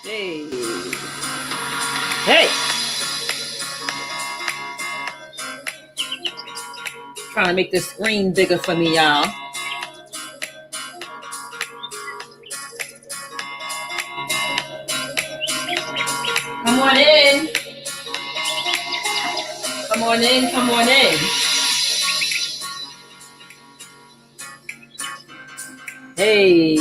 Hey. Hey. Trying to make this screen bigger for me, y'all. Come on in. Come on in. Come on in. Hey.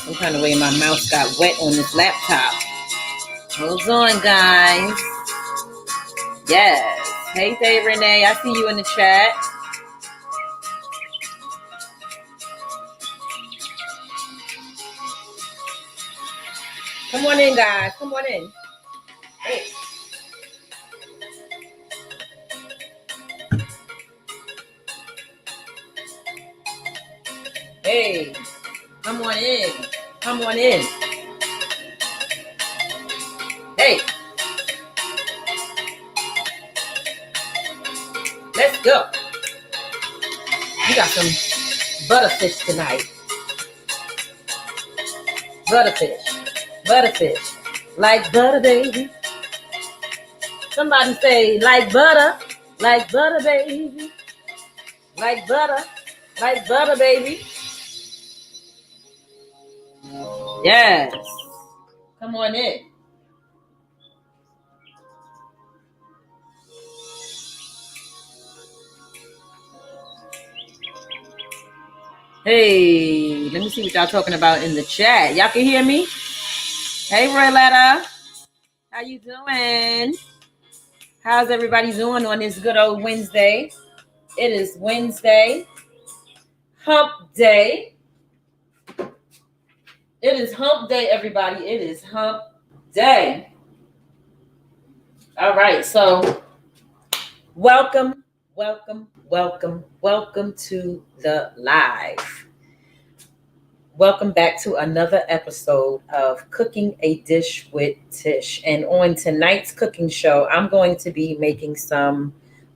Some kind of way my mouse got wet on this laptop. Hold on, guys. Yes. Hey, Dave Renee. I see you in the chat. Come on in, guys. Come on in. Hey. Hey. Come on in. Come on in. Hey. Let's go. We got some butterfish tonight. Butterfish. Butterfish. Like butter, baby. Somebody say, like butter. Like butter, baby. Like butter. Like butter, baby. Yes. Come on in. Hey, let me see what y'all talking about in the chat. Y'all can hear me? Hey, Royletta. How you doing? How's everybody doing on this good old Wednesday? It is Wednesday. Hump day. It is hump day, everybody. It is hump day. All right, so welcome to the live. Welcome back to another episode of Cooking a Dish with Tish. And on tonight's cooking show, I'm going to be making some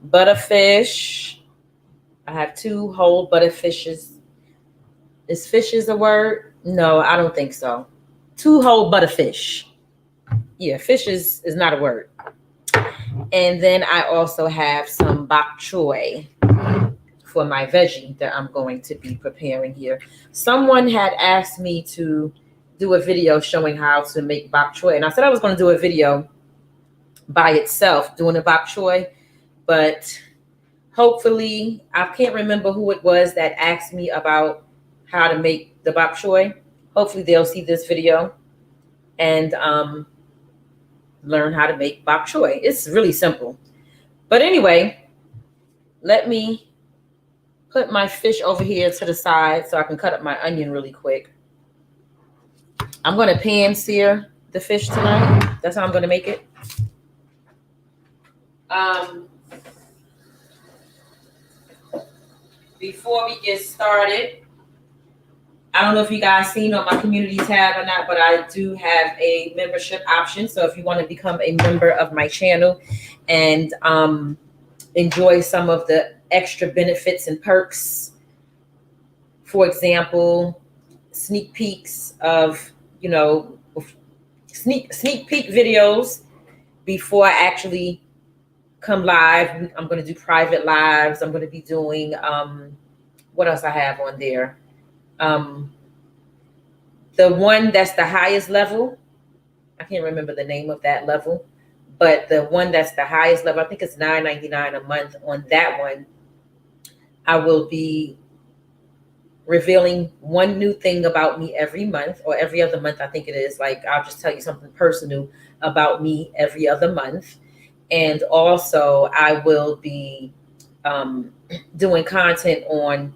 butterfish. I have 2 whole butterfishes. Is fishes a word? No, I don't think so. 2 whole butterfish. Yeah, fishes is not a word. And then I also have some bok choy for my veggie that I'm going to be preparing here. Someone had asked me to do a video showing how to make bok choy. And I said I was going to do a video by itself doing a bok choy. But hopefully, I can't remember who it was that asked me about how to make the bok choy. Hopefully they'll see this video and learn how to make bok choy. It's really simple. But anyway, let me put my fish over here to the side so I can cut up my onion really quick. I'm going to pan sear the fish tonight. That's how I'm going to make it. Before we get started, I don't know if you guys seen on my community tab or not, but I do have a membership option. So if you want to become a member of my channel and enjoy some of the extra benefits and perks, for example, sneak peeks of, sneak peek videos before I actually come live. I'm going to do private lives. I'm going to be doing, what else I have on there? The one that's the highest level, I can't remember the name of that level, but the one that's the highest level, I think it's $9.99 a month. On that one, I will be revealing one new thing about me every month, or every other month, I think it is. Like, I'll just tell you something personal about me every other month. And also, I will be doing content on,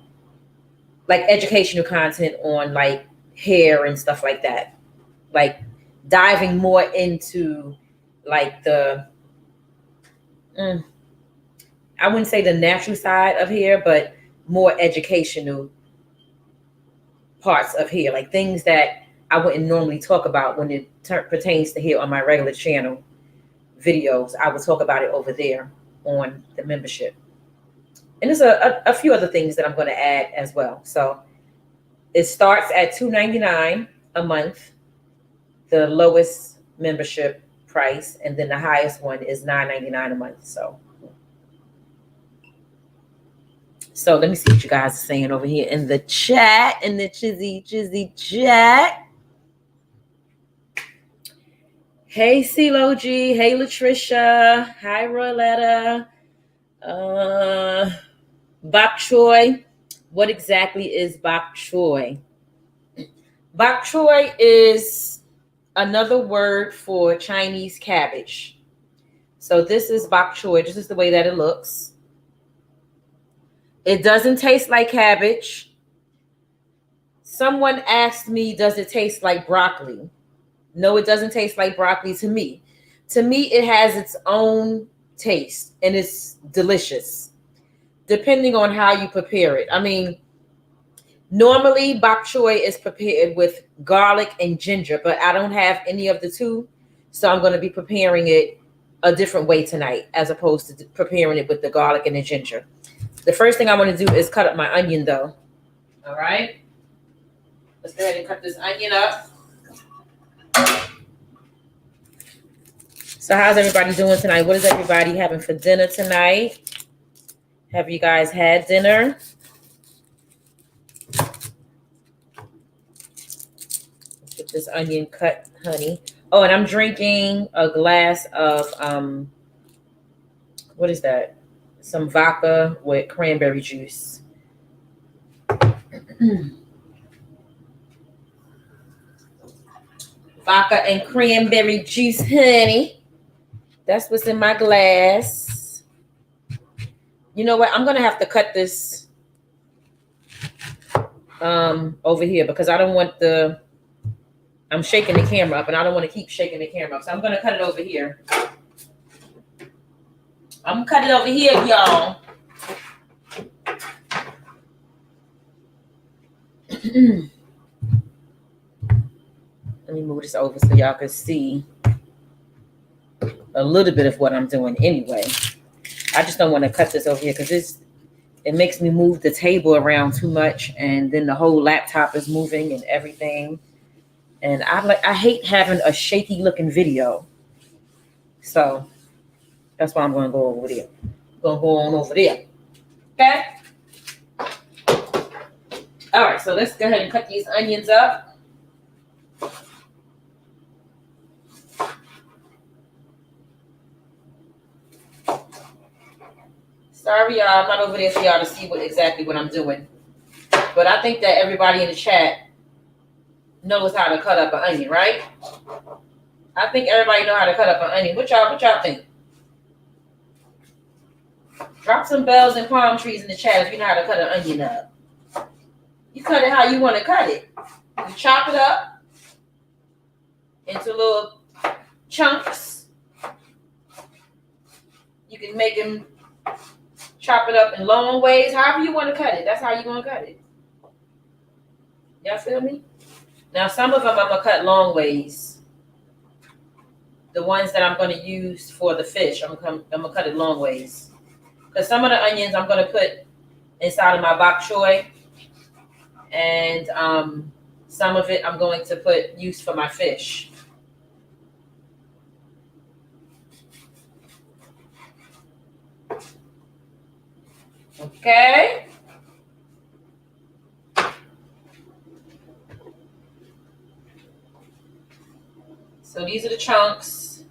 like, educational content on, like, hair and stuff like that. Like, diving more into, like, the, I wouldn't say the natural side of hair, but more educational parts of hair, like things that I wouldn't normally talk about when it pertains to hair on my regular channel videos. I will talk about it over there on the membership. And there's a few other things that I'm going to add as well. So It starts at $2.99 a month, the lowest membership price, and then the highest one is $9.99 a month. So let me see what you guys are saying over here in the chat, in the chizzy chat. Hey, CeeLo G. Hey, Latricia. Hi, Roletta. Bok Choy. What exactly is Bok Choy? Bok Choy is another word for Chinese cabbage. So this is bok choy. This is the way that it looks. It doesn't taste like cabbage. Someone asked me, does it taste like broccoli? No, it doesn't taste like broccoli to me. To me, it has its own taste and it's delicious, depending on how you prepare it. I mean, normally bok choy is prepared with garlic and ginger, but I don't have any of the two. So I'm going to be preparing it a different way tonight, as opposed to preparing it with the garlic and the ginger. The first thing I want to do is cut up my onion, though. All right. Let's go ahead and cut this onion up. So how's everybody doing tonight? What is everybody having for dinner tonight? Have you guys had dinner? Let's get this onion cut, honey. Oh, and I'm drinking a glass of, what is that? Some vodka with cranberry juice. Vodka and cranberry juice, honey. That's what's in my glass. You know what? I'm going to have to cut this over here because I don't want I'm shaking the camera up and I don't want to keep shaking the camera up. So I'm going to cut it over here. I'm going to cut it over here, y'all. Let me move this over so y'all can see a little bit of what I'm doing anyway. I just don't want to cut this over here because it makes me move the table around too much, and then the whole laptop is moving and everything. And I hate having a shaky looking video. So that's why I'm going to go over there. Going to go on over there. Okay? All right, so let's go ahead and cut these onions up. Sorry, y'all. I'm not over there for y'all to see exactly what I'm doing. But I think that everybody in the chat knows how to cut up an onion, right? I think everybody know how to cut up an onion. What y'all think? Drop some bells and palm trees in the chat if you know how to cut an onion up. You cut it how you want to cut it. You chop it up into little chunks. You can make them chop it up in long ways. However you want to cut it, that's how you're going to cut it. Y'all feel me? Now, some of them I'm going to cut long ways. The ones that I'm going to use for the fish, I'm going to cut it long ways. Because some of the onions I'm going to put inside of my bok choy. And some of it I'm going to use for my fish. Okay. So these are the chunks.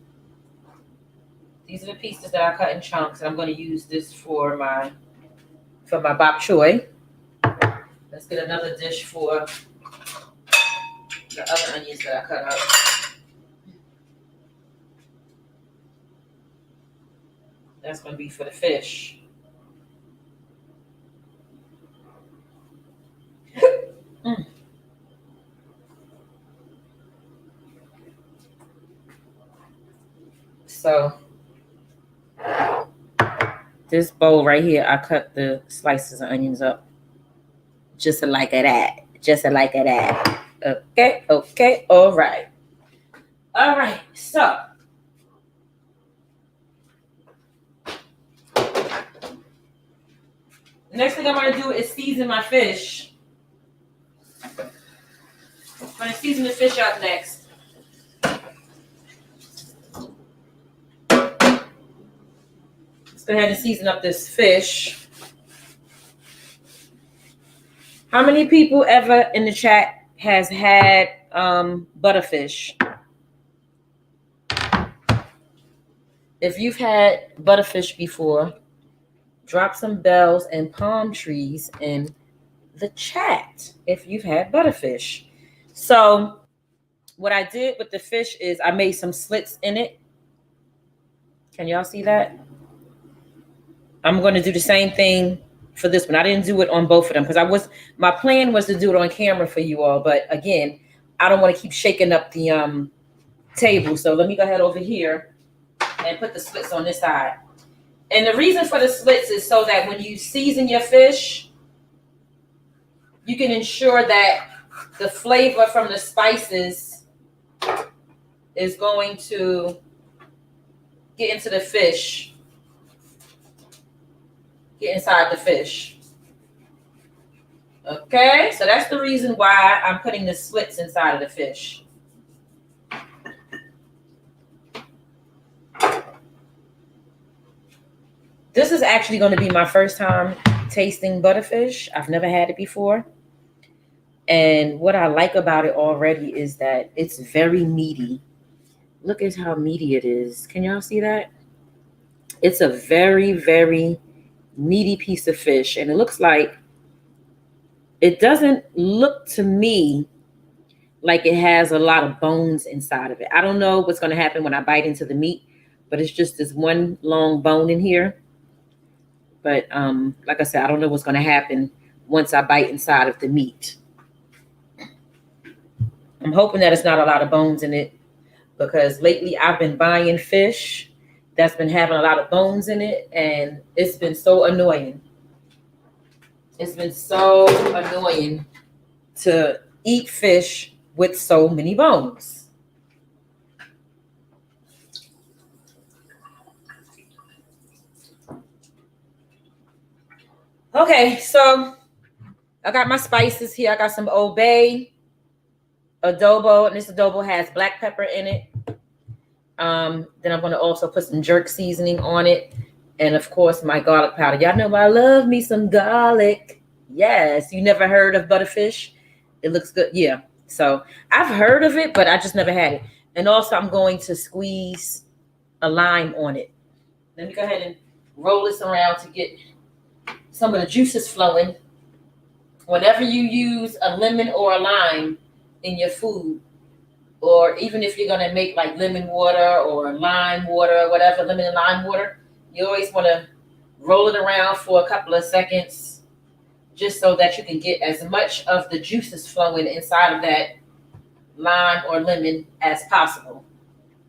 These are the pieces that I cut in chunks. And I'm going to use this for my bok choy. Let's get another dish for the other onions that I cut up. That's going to be for the fish. So this bowl right here, I cut the slices of onions up just like that. Just like that. Okay. All right. So next thing I'm going to do is season my fish. season the fish up next. Let's go ahead and season up this fish. How many people ever in the chat has had butterfish? If you've had butterfish before, drop some bells and palm trees in the chat if you've had butterfish. So what I did with the fish is I made some slits in it. Can y'all see that? I'm going to do the same thing for this one. I didn't do it on both of them because my plan was to do it on camera for you all. But again, I don't want to keep shaking up the table. So let me go ahead over here and put the slits on this side. And the reason for the slits is so that when you season your fish, you can ensure that the flavor from the spices is going to get into the fish, get inside the fish. Okay, so that's the reason why I'm putting the slits inside of the fish. This is actually going to be my first time tasting butterfish. I've never had it before. And what I like about it already is that it's very meaty. Look at how meaty it is. Can y'all see that? It's a very, very meaty piece of fish. And it looks like, it doesn't look to me like it has a lot of bones inside of it. I don't know what's going to happen when I bite into the meat, but it's just this one long bone in here. But like I said, I don't know what's going to happen once I bite inside of the meat. I'm hoping that it's not a lot of bones in it, because lately I've been buying fish that's been having a lot of bones in it, and it's been so annoying. It's been so annoying to eat fish with so many bones. Okay, so I got my spices here. I got some Old Bay, adobo, and this adobo has black pepper in it. Then I'm going to also put some jerk seasoning on it. And of course, my garlic powder. Y'all know I love me some garlic. Yes. You never heard of butterfish? It looks good. Yeah. So I've heard of it, but I just never had it. And also I'm going to squeeze a lime on it. Let me go ahead and roll this around to get some of the juices flowing. Whenever you use a lemon or a lime in your food, or even if you're going to make like lemon water or lime water or whatever, lemon and lime water, you always want to roll it around for a couple of seconds just so that you can get as much of the juices flowing inside of that lime or lemon as possible.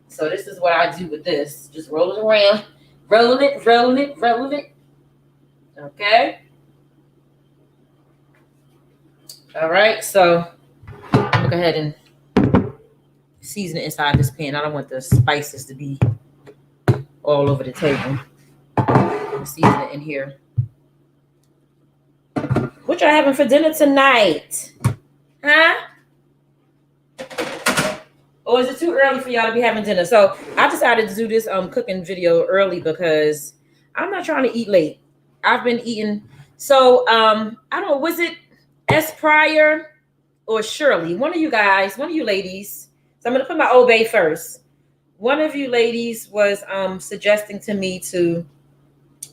So this is what I do with this. Just roll it around. Roll it, roll it, roll it. Okay. All right. So I'm going to go ahead and season it inside this pan. I don't want the spices to be all over the table. I'm season it in here. What y'all having for dinner tonight? Huh? Or is it too early for y'all to be having dinner? So I decided to do this cooking video early because I'm not trying to eat late. I've been eating. So I don't know, was it S. Pryor or Shirley? One of you guys, one of you ladies. So I'm going to put my Old Bay first. One of you ladies was suggesting to me to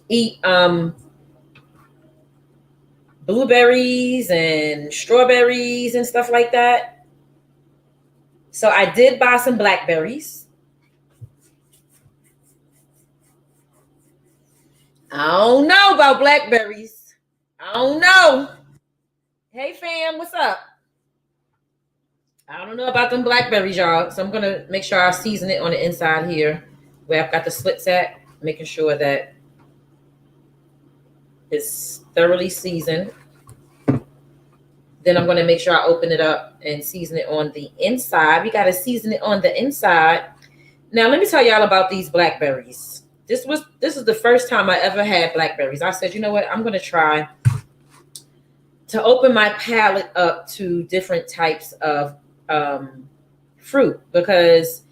eat blueberries and strawberries and stuff like that. So I did buy some blackberries. I don't know about blackberries. I don't know. Hey fam, what's up? I don't know about them blackberries, y'all. So I'm going to make sure I season it on the inside here where I've got the slits at, making sure that it's thoroughly seasoned. Then I'm going to make sure I open it up and season it on the inside. We got to season it on the inside. Now, let me tell y'all about these blackberries. This is the first time I ever had blackberries. I said, you know what? I'm going to try to open my palate up to different types of fruit, because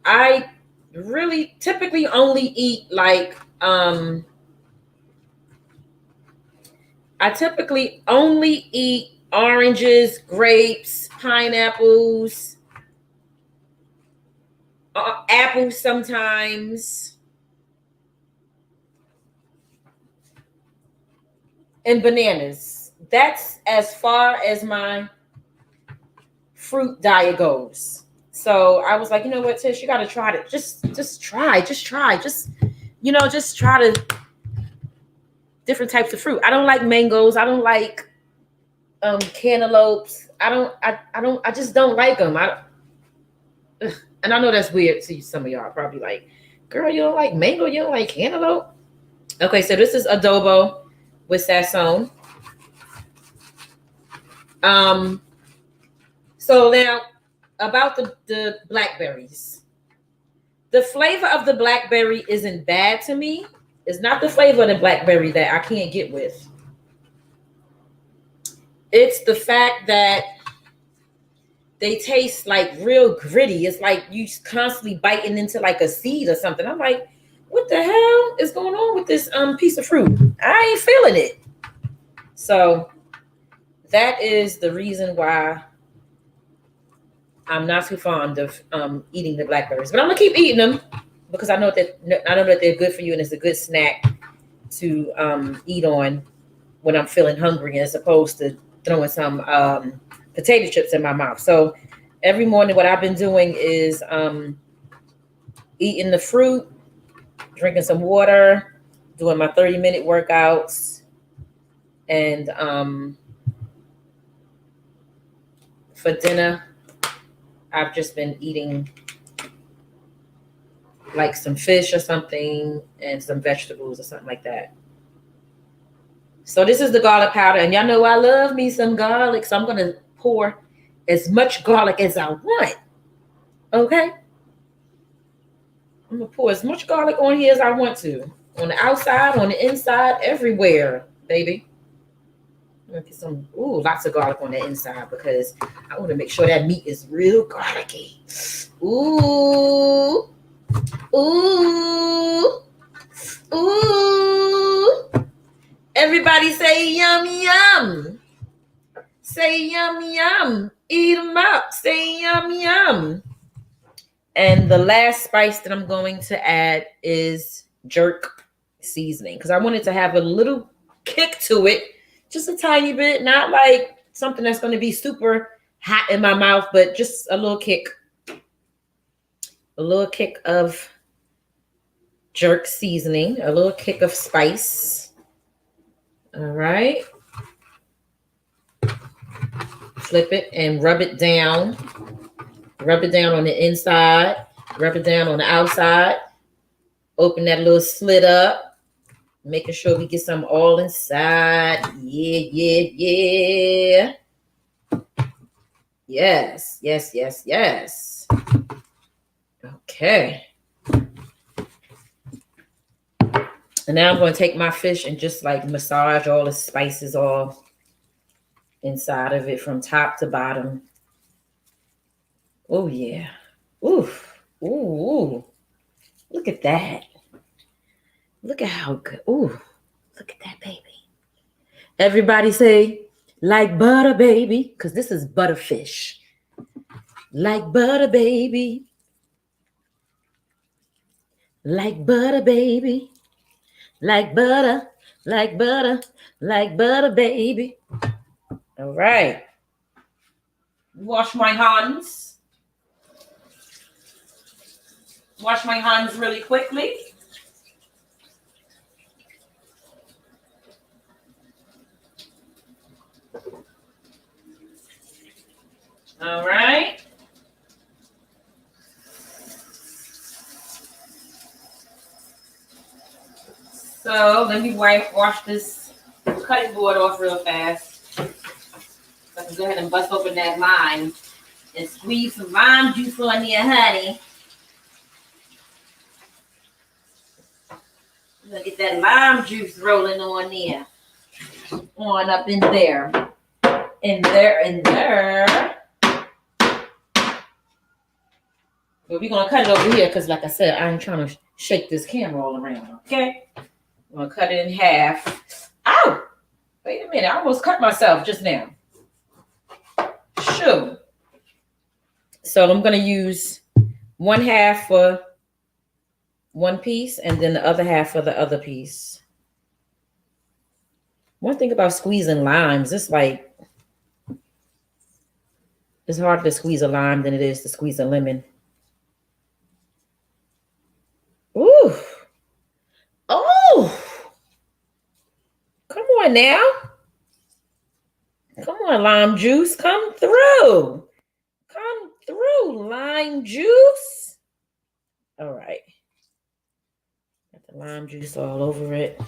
I really typically only eat like I typically only eat oranges, grapes, pineapples, apples sometimes, and bananas. That's as far as my fruit diet goes. So I was like, you know what, Tish, you got to try it. Just try, just just try to different types of fruit. I don't like mangoes. I don't like cantaloupes. I just don't like them. And I know that's weird to some of y'all. Probably like, girl, you don't like mango, you don't like cantaloupe. Okay, so this is adobo with sazon. So now about the blackberries. The flavor of the blackberry isn't bad to me. It's not the flavor of the blackberry that I can't get with. It's the fact that they taste like real gritty. It's like you constantly biting into like a seed or something. I'm like, what the hell is going on with this piece of fruit? I ain't feeling it. So that is the reason why I'm not too fond of eating the blackberries. But I'm gonna keep eating them because I know that they're good for you and it's a good snack to eat on when I'm feeling hungry, as opposed to throwing some potato chips in my mouth. So every morning, what I've been doing is eating the fruit, drinking some water, doing my 30-minute workouts, and for dinner, I've just been eating like some fish or something and some vegetables or something like that. So this is the garlic powder, and y'all know I love me some garlic, so I'm gonna pour as much garlic as I want. Okay? I'm gonna pour as much garlic on here as I want to. On the outside, on the inside, everywhere, baby. I'm gonna get some, lots of garlic on the inside because I want to make sure that meat is real garlicky. Ooh. Ooh. Ooh. Everybody say yum yum. Say yum yum. Eat them up. Say yum yum. And the last spice that I'm going to add is jerk seasoning, because I wanted to have a little kick to it, just a tiny bit, not like something that's going to be super hot in my mouth, but just a little kick of jerk seasoning, a little kick of spice. All right. Flip it and rub it down. Rub it down on the inside. Rub it down on the outside. Open that little slit up. Making sure we get some all inside. Yeah. Yes. Okay. And now I'm going to take my fish and just like massage all the spices all inside of it from top to bottom. Oh, yeah. Ooh. Look at that. Look at how good. Ooh, look at that, baby. Everybody say, like butter, baby, because this is butterfish. Like butter, baby. Like butter, baby. Like butter, like butter, like butter, baby. All right. Wash my hands. Wash my hands really quickly. All right. So let me wash this cutting board off real fast. So I can go ahead and bust open that lime and squeeze some lime juice on there, honey. I'm gonna get that lime juice rolling on there. On up in there. In there. But we're going to cut it over here because, like I said, I ain't trying to shake this camera all around, okay? I'm going to cut it in half. Ow! Wait a minute. I almost cut myself just now. Sure. So I'm going to use one half for one piece and then the other half for the other piece. One thing about squeezing limes, it's like, it's harder to squeeze a lime than it is to squeeze a lemon. Ooh. Oh. Come on now. Come on, lime juice. Come through. Come through, lime juice. All right. Got the lime juice all over it.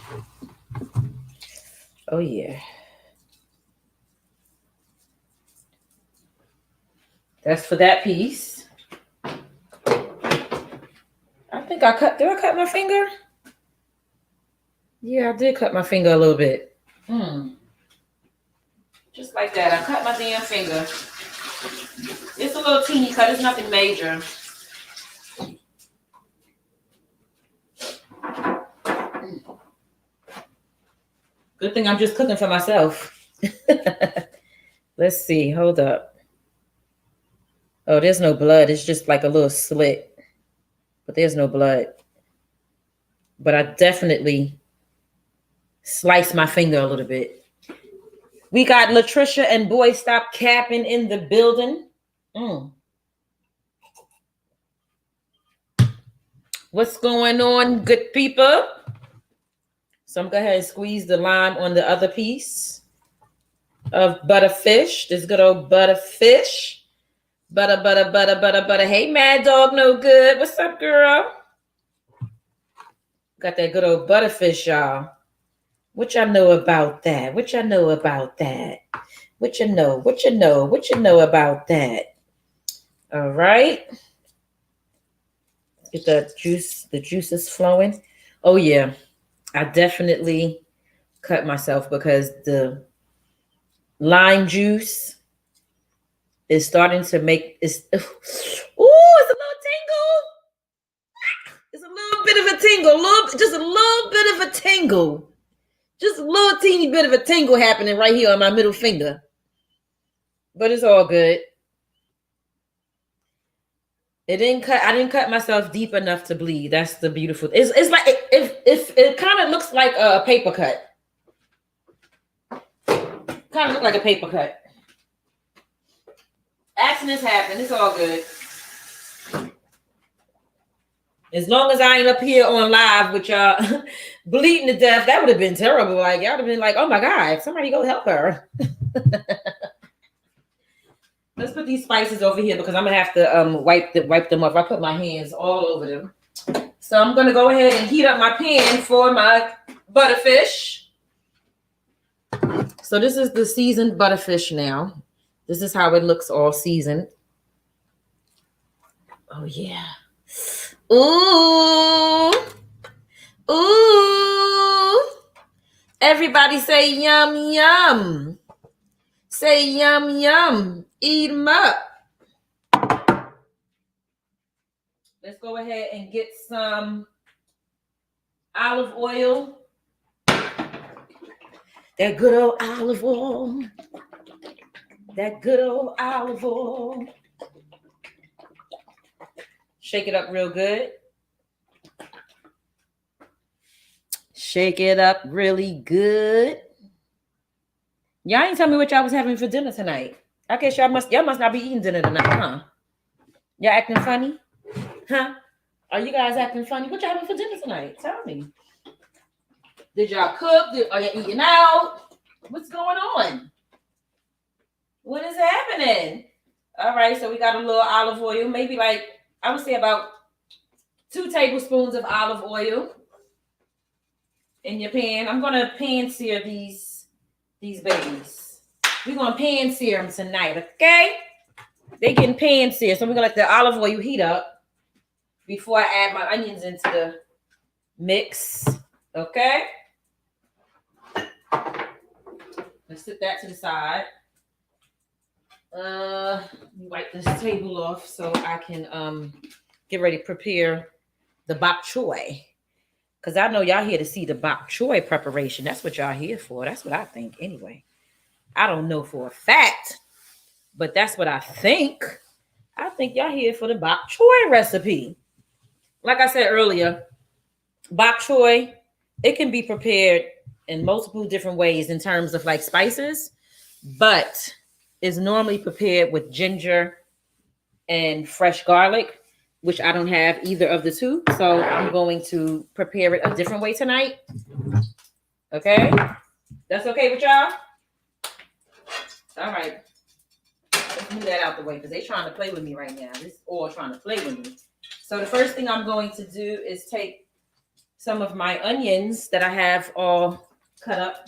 Oh, yeah. That's for that piece. I think did I cut my finger? Yeah, I did cut my finger a little bit. Just like that. I cut my damn finger. It's a little teeny cut. It's nothing major. Good thing I'm just cooking for myself. Let's see. Hold up. Oh, there's no blood. It's just like a little slit. But there's no blood. But I definitely sliced my finger a little bit. We got Latricia and Boy Stop Capping in the building. What's going on, good people? So I'm going to go ahead and squeeze the lime on the other piece of butterfish. This good old butterfish. Butter, butter, butter, butter, butter. Hey, Mad Dog, no good. What's up, girl? Got that good old butterfish, y'all. What y'all know about that? What y'all know about that? What you know? What you know? What you know about that? All right. Get that juice. The juice is flowing. Oh, yeah. I definitely cut myself because the lime juice is starting to make it's a little tingle. It's a little bit of a tingle, just a little bit of a tingle. Just a little teeny bit of a tingle happening right here on my middle finger. But it's all good. I didn't cut myself deep enough to bleed. That's the beautiful. It's like it kind of looks like a paper cut. Kind of look like a paper cut. Accidents happen. It's all good. As long as I ain't up here on live with y'all bleeding to death, that would have been terrible. Like y'all would have been like, "Oh my God, somebody go help her." Let's put these spices over here because I'm gonna have to wipe them off. I put my hands all over them. So I'm gonna go ahead and heat up my pan for my butterfish. So this is the seasoned butterfish now. This is how it looks all seasoned. Oh yeah. Ooh. Ooh. Everybody say yum yum. Say yum yum. Eat them up. Let's go ahead and get some olive oil. That good old olive oil. That good old olive oil. Shake it up real good. Shake it up really good. Y'all ain't tell me what y'all was having for dinner tonight. I guess y'all must not be eating dinner tonight, huh? Y'all acting funny? Huh? Are you guys acting funny? What y'all having for dinner tonight? Tell me. Did y'all cook? Are you eating out? What's going on? What is happening? All right, so we got a little olive oil, maybe like, I would say about 2 tablespoons of olive oil in your pan. I'm gonna pan sear these babies. We're gonna pan sear them tonight, okay? They getting pan seared, so we're gonna let the olive oil heat up before I add my onions into the mix, okay? Let's set that to the side. Let me wipe this table off so I can get ready to prepare the bok choy. Because I know y'all here to see the bok choy preparation. That's what y'all here for. That's what I think anyway. I don't know for a fact, but that's what I think. I think y'all here for the bok choy recipe. Like I said earlier, bok choy, it can be prepared in multiple different ways in terms of like spices, but is normally prepared with ginger and fresh garlic, which I don't have either of the two. So I'm going to prepare it a different way tonight. Okay? That's okay with y'all? All right. Let's move that out the way because they're trying to play with me right now. This all trying to play with me. So the first thing I'm going to do is take some of my onions that I have all cut up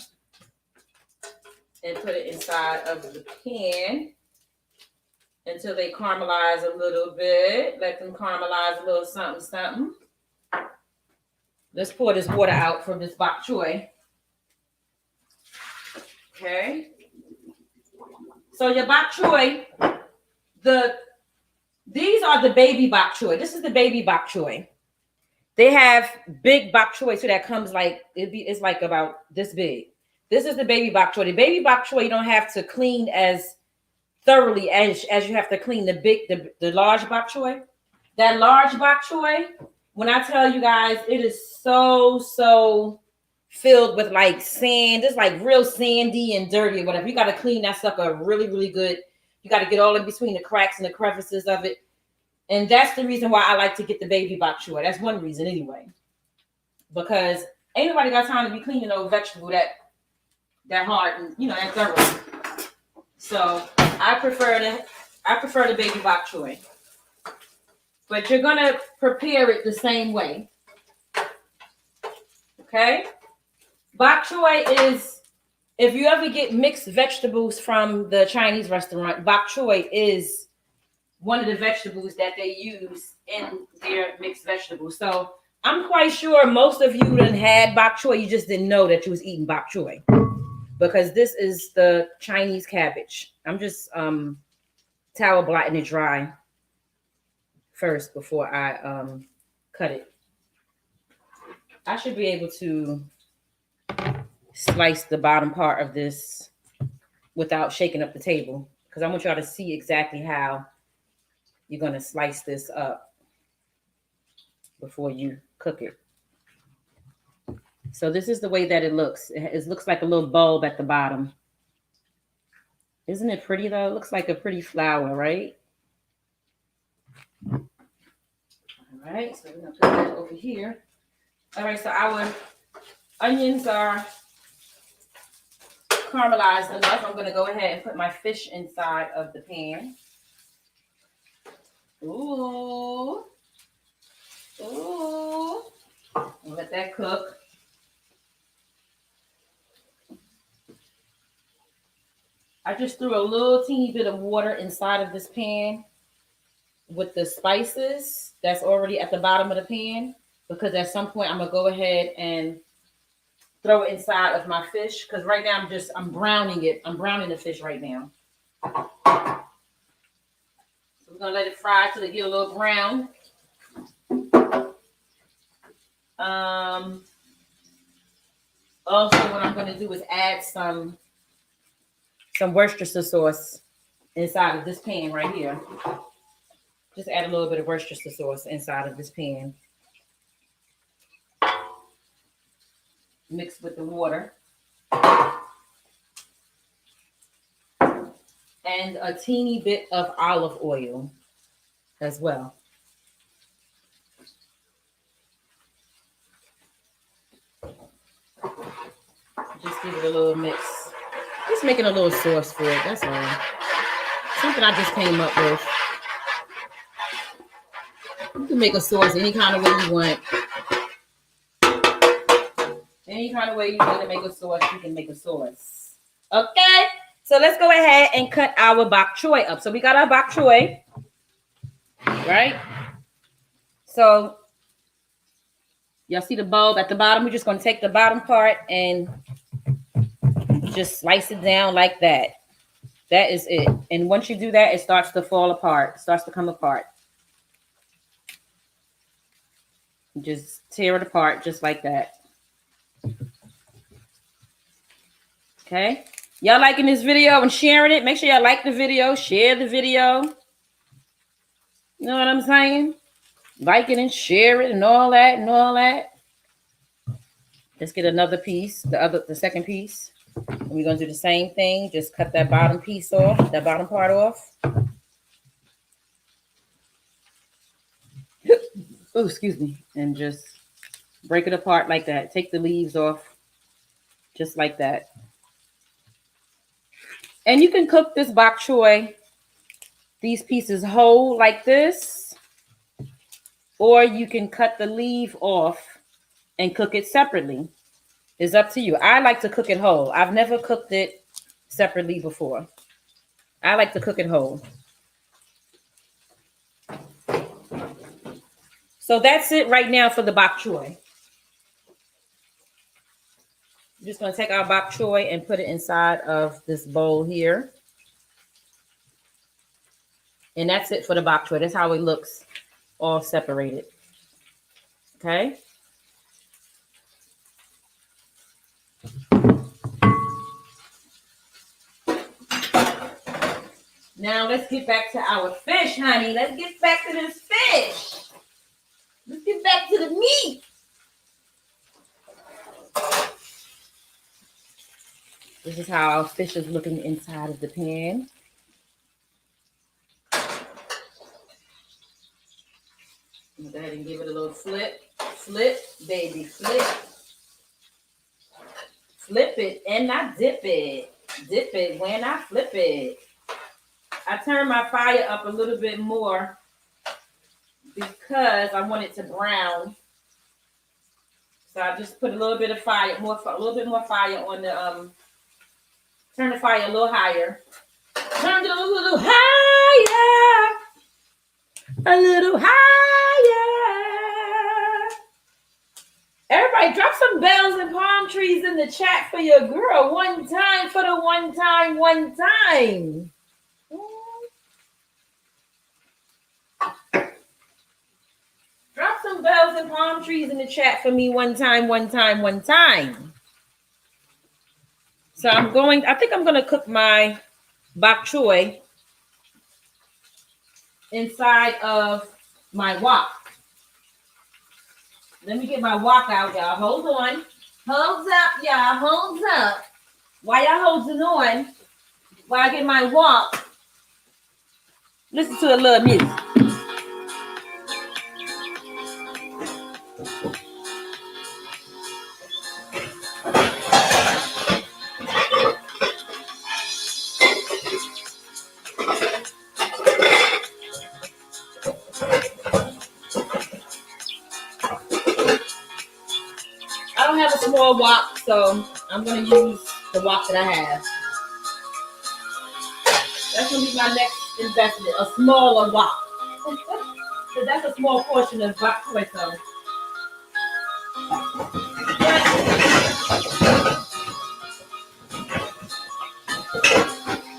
and put it inside of the pan until they caramelize a little bit. Let them caramelize a little something, something. Let's pour this water out from this bok choy. Okay. So your bok choy, these are the baby bok choy. This is the baby bok choy. They have big bok choy, so that comes like it's like about this big. This is the baby bok choy. The baby bok choy you don't have to clean as thoroughly as you have to clean the large bok choy. That large bok choy, when I tell you guys, it is so filled with like sand. It's like real sandy and dirty or whatever. You got to clean that sucker really good. You got to get all in between the cracks and the crevices of it. And that's the reason why I like to get the baby bok choy. That's one reason anyway. Because ain't nobody got time to be cleaning no vegetable that hard and that thorough. So I prefer the baby bok choy. But you're gonna prepare it the same way. Okay? Bok choy is, if you ever get mixed vegetables from the Chinese restaurant, bok choy is one of the vegetables that they use in their mixed vegetables. So I'm quite sure most of you done had bok choy, you just didn't know that you was eating bok choy. Because this is the Chinese cabbage. I'm just towel blotting it dry first before I cut it. I should be able to slice the bottom part of this without shaking up the table because I want y'all to see exactly how you're going to slice this up before you cook it. So this is the way that it looks. It looks like a little bulb at the bottom. Isn't it pretty though? It looks like a pretty flower, right? All right, so we're gonna put that over here. All right, so our onions are caramelized enough. I'm gonna go ahead and put my fish inside of the pan. Ooh. Let that cook. I just threw a little teeny bit of water inside of this pan with the spices that's already at the bottom of the pan because at some point I'm gonna go ahead and throw it inside of my fish because right now I'm browning it. I'm browning the fish right now. So we're gonna let it fry till it get a little brown. Also, what I'm gonna do is add some Worcestershire sauce inside of this pan right here. Just add a little bit of Worcestershire sauce inside of this pan. Mixed with the water. And a teeny bit of olive oil as well. Just give it a little mix. Just making a little sauce for it, that's all. Something I just came up with. You can make a sauce any kind of way you want. Any kind of way you want to make a sauce, you can make a sauce. Okay? So let's go ahead and cut our bok choy up. So we got our bok choy, right? So y'all see the bulb at the bottom? We're just going to take the bottom part and just slice it down like that. That is it. And once you do that, it starts to fall apart. It starts to come apart. Just tear it apart just like that. Okay. Y'all liking this video and sharing it? Make sure y'all like the video, share the video. You know what I'm saying? Like it and share it and all that and all that. Let's get another piece, the second piece. And we're gonna do the same thing. Just cut that bottom piece off, that bottom part off. Oh, excuse me. And just break it apart like that. Take the leaves off just like that. And you can cook this bok choy, these pieces whole like this, or you can cut the leaf off and cook it separately. It's up to you. I like to cook it whole. I've never cooked it separately before. I like to cook it whole. So that's it right now for the bok choy. I'm just going to take our bok choy and put it inside of this bowl here. And that's it for the bok choy. That's how it looks, all separated. Okay. Now let's get back to our fish, honey. Let's get back to this fish. Let's get back to the meat. This is how our fish is looking inside of the pan. Go ahead and give it a little flip. Flip, baby, flip. Flip it and I dip it. Dip it when I flip it. I turn my fire up a little bit more because I want it to brown. So I just put a little bit of fire, a little bit more fire on the turn the fire a little higher. Turn it a little higher. A little higher. Everybody drop some bells and palm trees in the chat for your girl. One time for the one time. Drop some bells and palm trees in the chat for me one time. So I think I'm going to cook my bok choy inside of my wok. Let me get my wok out, y'all. Hold on. Holds up, y'all. Holds up. While y'all holding on, while I get my wok, listen to a little music. I don't have a small wok, so I'm going to use the wok that I have. That's going to be my next investment, a smaller wok. So that's a small portion of bok choy, so.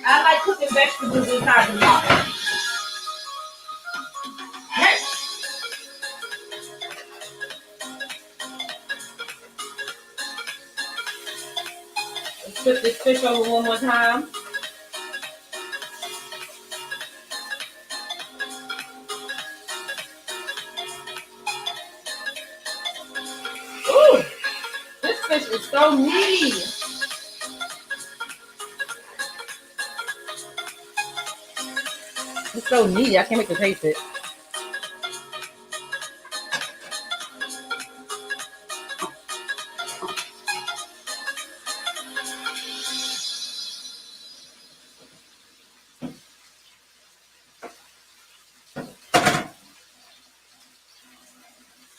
I like cooking vegetables inside the wok. Let's flip this fish over one more time. Ooh, this fish is so meaty. It's so meaty, I can't make it taste it.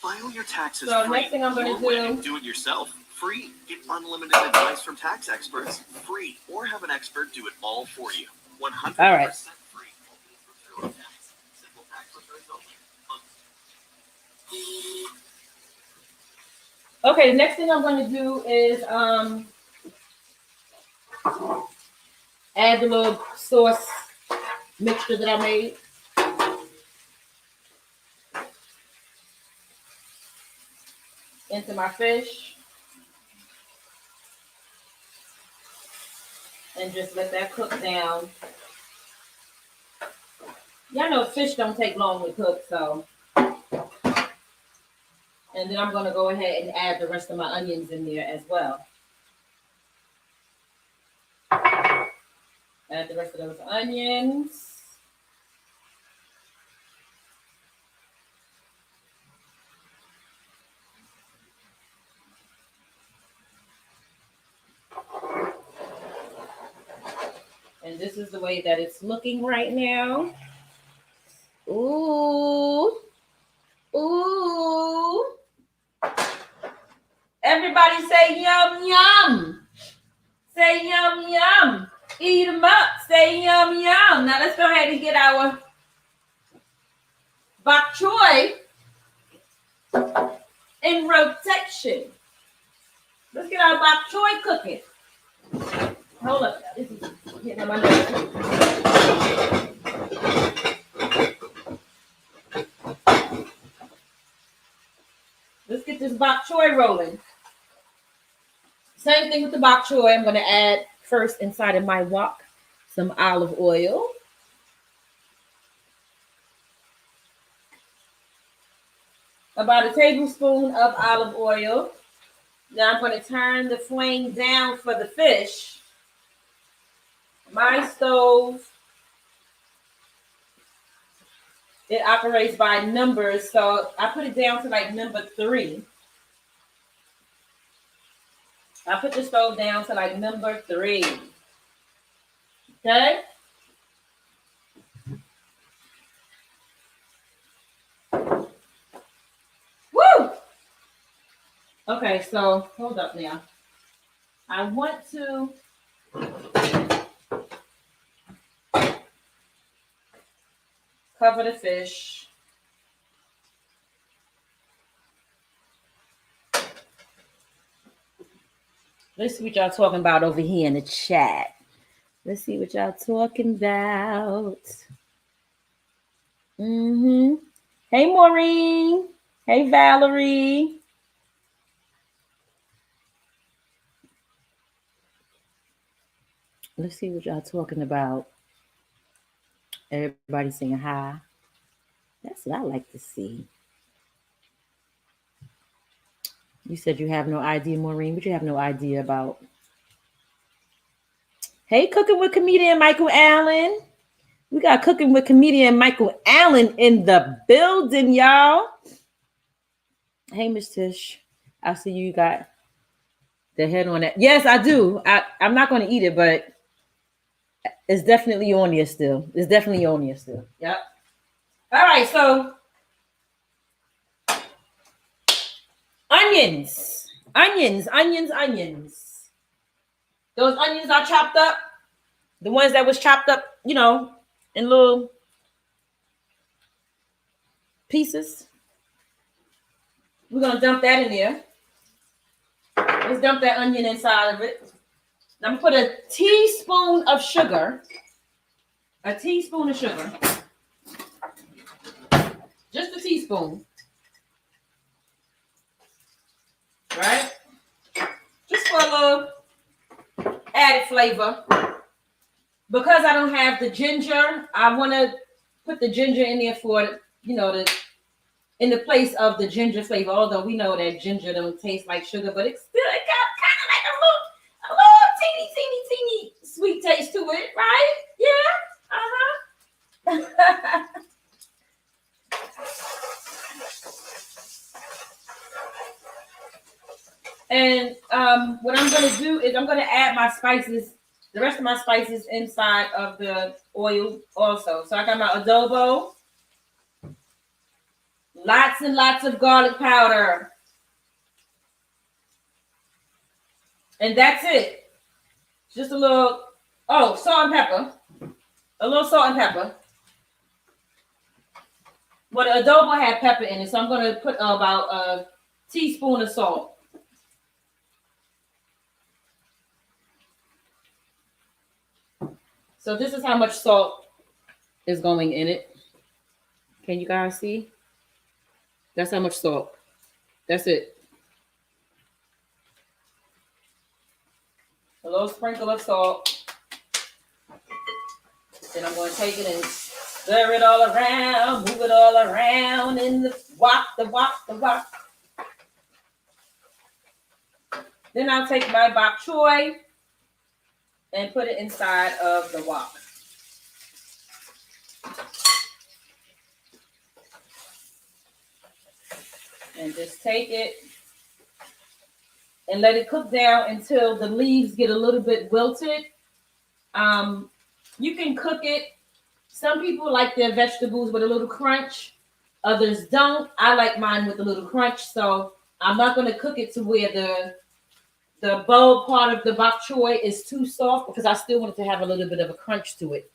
File your taxes So free. next thing I'm going to do it yourself. Free. Get unlimited advice from tax experts. Free. Or have an expert do it all for you. 100% all right. free. Simple tax returns only. Okay, the next thing I'm going to do is add the little sauce mixture that I made. into my fish and just let that cook down. Y'all know fish don't take long to cook, so. And then I'm going to go ahead and add the rest of my onions in there as well. Add the rest of those onions. And this is the way that it's looking right now. Ooh. Ooh. Everybody say yum, yum. Say yum, yum. Eat them up. Say yum, yum. Now let's go ahead and get our bok choy in rotation. Let's get our bok choy cooking. Hold up. This is getting on my nerves. Let's get this bok choy rolling. Same thing with the bok choy. I'm going to add first inside of my wok some olive oil. About a tablespoon of olive oil. Now I'm going to turn the flame down for the fish. My stove, it operates by numbers, so I put it down to like number 3. I put the stove down to like number 3. Okay? Woo! Okay, so hold up now. I want to cover the fish. Let's see what y'all talking about over here in the chat. Let's see what y'all talking about. Hey, Maureen. Hey, Valerie. Let's see what y'all talking about. Everybody saying hi. That's what I like to see. You said you have no idea, Maureen, but you have no idea about. Hey, Cooking with Comedian Michael Allen. We got Cooking with Comedian Michael Allen in the building, y'all. Hey, Miss Tish. I see you got the head on it. Yes, I do. I'm not going to eat it, but it's definitely on there still. It's definitely on there still. Yep. All right, so onions. Those onions are chopped up. The ones that was chopped up, in little pieces. We're going to dump that in there. Let's dump that onion inside of it. I'm going to put a teaspoon of sugar. A teaspoon of sugar. Just a teaspoon. Right? Just for a little added flavor. Because I don't have the ginger, I want to put the ginger in there for, in the place of the ginger flavor. Although we know that ginger don't taste like sugar, but it got kind of like a little teeny sweet taste to it, right? Yeah. And what I'm going to do is I'm going to add my spices, the rest of my spices inside of the oil also. So I got my adobo, lots and lots of garlic powder. And that's it. Just a little, salt and pepper. A little salt and pepper. But the adobo had pepper in it, so I'm going to put about a teaspoon of salt. So this is how much salt is going in it. Can you guys see? That's how much salt. That's it. a little sprinkle of salt. Then I'm going to take it and stir it all around, move it all around in the wok. Then I'll take my bok choy and put it inside of the wok. And just take it and let it cook down until the leaves get a little bit wilted. You can cook it. Some people like their vegetables with a little crunch. Others don't. I like mine with a little crunch. So I'm not going to cook it to where the bulb part of the bok choy is too soft because I still want it to have a little bit of a crunch to it.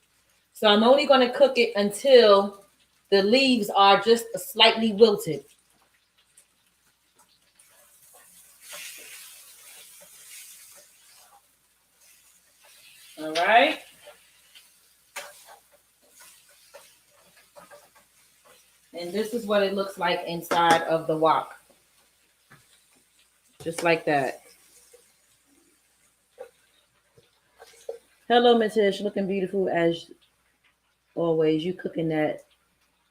So I'm only going to cook it until the leaves are just slightly wilted. All right. And this is what it looks like inside of the wok. Just like that. Hello, Miss Tish. Looking beautiful as always. You cooking that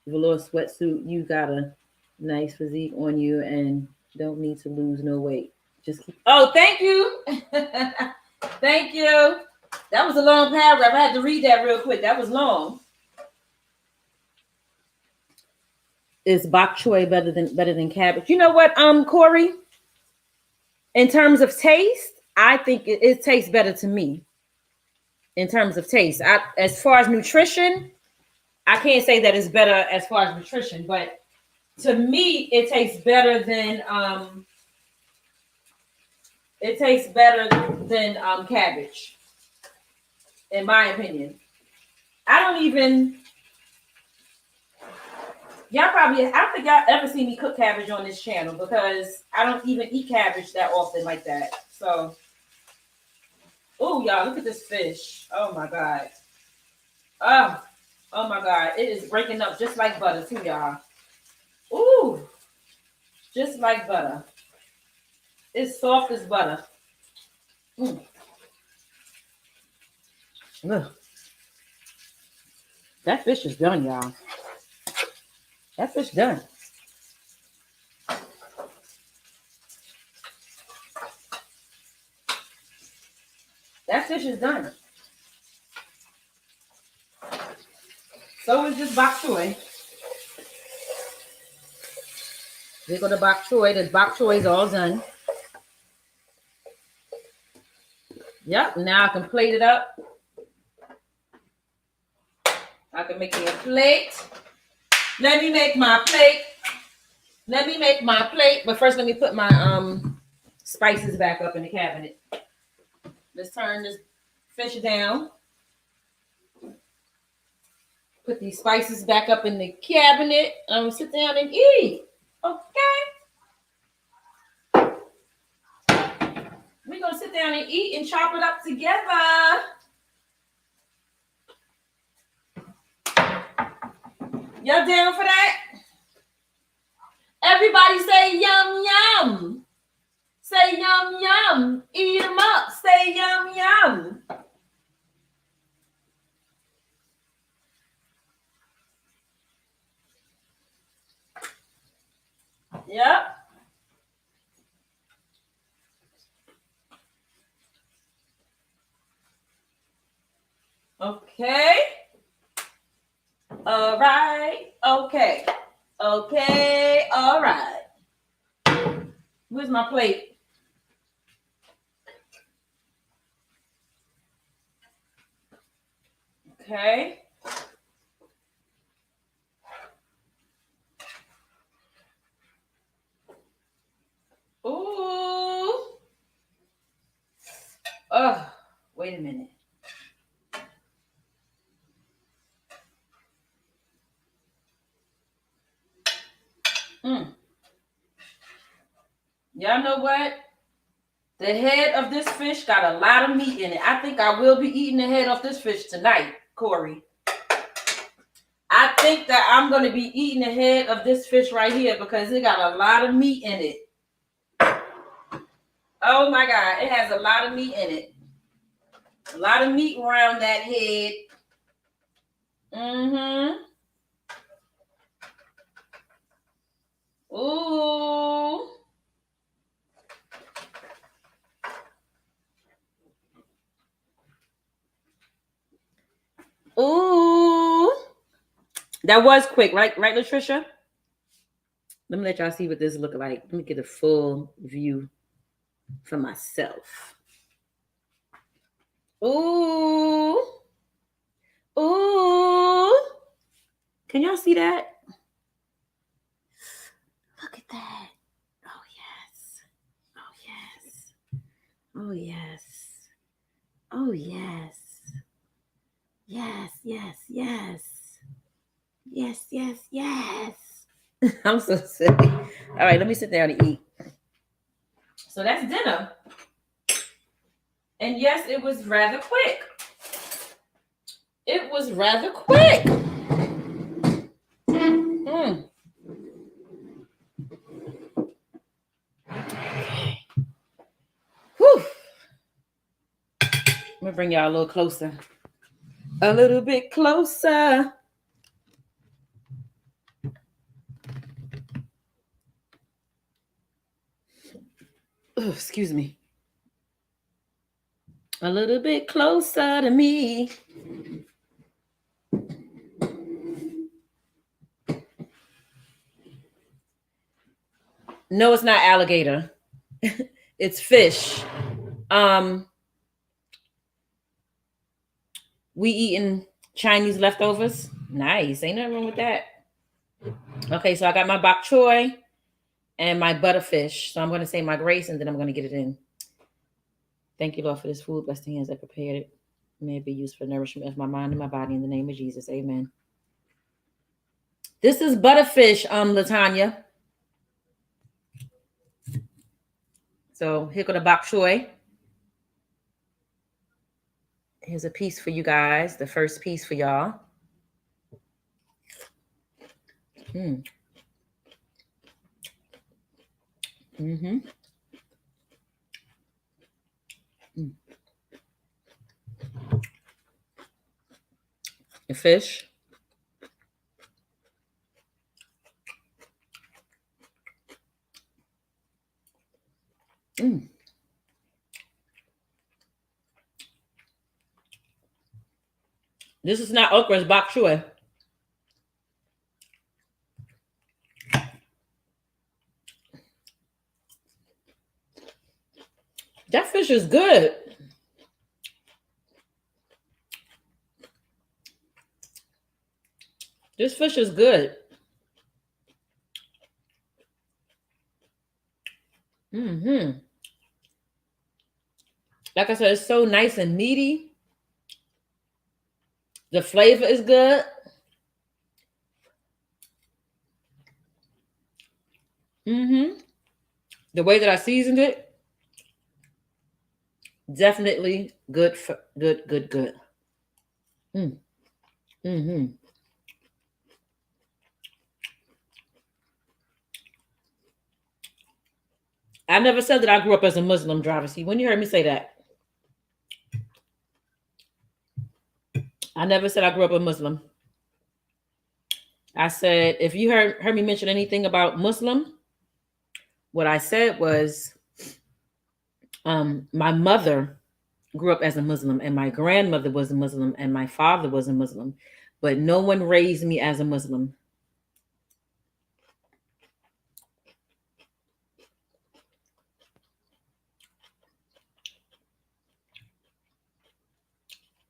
velour sweatsuit. You got a nice physique on you and don't need to lose no weight. Just keep. Oh, thank you. Thank you. That was a long paragraph. I had to read that real quick. That was long. Is bok choy better than cabbage? You know what, Corey? In terms of taste, I think it tastes better to me. In terms of taste, as far as nutrition, I can't say that it's better as far as nutrition, but to me, it tastes better than cabbage, in my opinion. I don't think y'all ever see me cook cabbage on this channel because I don't even eat cabbage that often like that. So, oh, y'all, look at this fish. Oh, my God. Oh, my God. It is breaking up just like butter, too, y'all. Ooh, just like butter. It's soft as butter. Ugh. That fish is done, y'all. That fish done. That fish is done. So is this bok choy. There go the bok choy. The bok choy is all done. Yep, now I can plate it up. I can make me a plate. Let me make my plate. But first, let me put my spices back up in the cabinet. Let's turn this fish down. Put these spices back up in the cabinet. I'm gonna sit down and eat. Okay. We're gonna sit down and eat and chop it up together. Y'all down for that? Everybody say yum yum. Say yum yum. Eat them up. Say yum yum. Yep. Okay. All right. Okay. Okay. All right. Where's my plate? Okay. Ooh. Oh, wait a minute. Y'all know what? The head of this fish got a lot of meat in it. I think I will be eating the head of this fish tonight, Corey. I think that I'm going to be eating the head of this fish right here because it got a lot of meat in it. Oh my God, it has a lot of meat in it. A lot of meat around that head. Mm-hmm. Ooh. Ooh. That was quick, right? Right, Latricia? Let me let y'all see what this look like. Let me get a full view for myself. Ooh. Ooh. Can y'all see that? Look at that. Oh, yes. Oh, yes. Oh, yes. Oh, yes. Yes, yes, yes. Yes, yes, yes. I'm so silly. All right, let me sit down and eat. So that's dinner. And yes, it was rather quick. It was rather quick. Mm. Whew. I'm gonna bring y'all a little closer. A little bit closer. Oh, excuse me. A little bit closer to me. No, it's not alligator. It's fish. Um, we eating Chinese leftovers. Nice. Ain't nothing wrong with that. Okay, so I got my bok choy and my butterfish. So I'm going to say my grace and then I'm going to get it in. Thank you, Lord, for this food. Bless the hands that prepared it. May it be used for the nourishment of my mind and my body in the name of Jesus. Amen. This is butterfish, Latanya. So here go the bok choy. Here's a piece for you guys. The first piece for y'all. Mm. Mm-hmm. Mm. The fish. Mm. This is not okra, it's bok choy. That fish is good. This fish is good. Mm-hmm. Like I said, it's so nice and meaty. The flavor is good. Mm-hmm. The way that I seasoned it, definitely good. Good, good, good. Mm. Mm-hmm. I never said that I grew up as a Muslim driver. See, when you heard me say that, I never said I grew up a Muslim. I said if you heard me mention anything about Muslim, what I said was my mother grew up as a Muslim, and my grandmother was a Muslim, and my father was a Muslim, but no one raised me as a Muslim.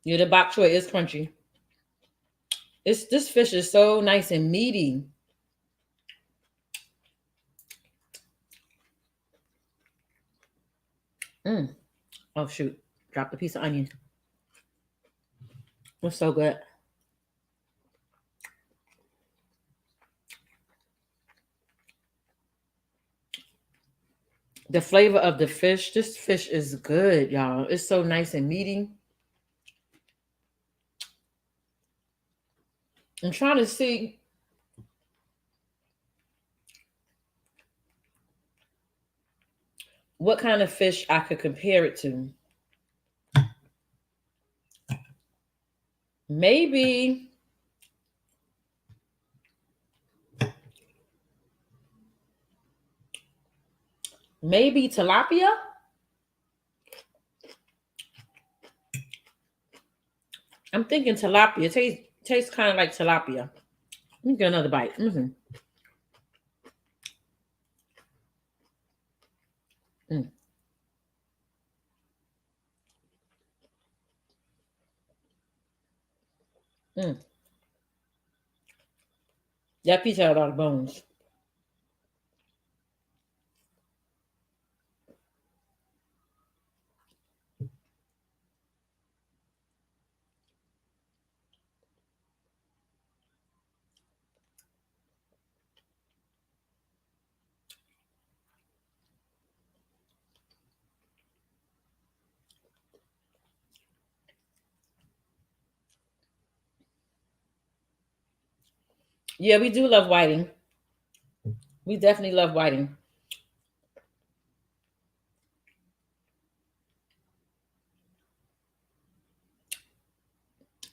Yeah, the bok choy is crunchy. This fish is so nice and meaty. Mm. Oh shoot! Dropped a piece of onion. It's so good. The flavor of the fish. This fish is good, y'all. It's so nice and meaty. I'm trying to see what kind of fish I could compare it to. maybe tilapia. I'm thinking tilapia. Tastes kind of like tilapia. Let me get another bite. Mm. Mm. That piece had a lot of bones. Yeah, we do love whiting. We definitely love whiting.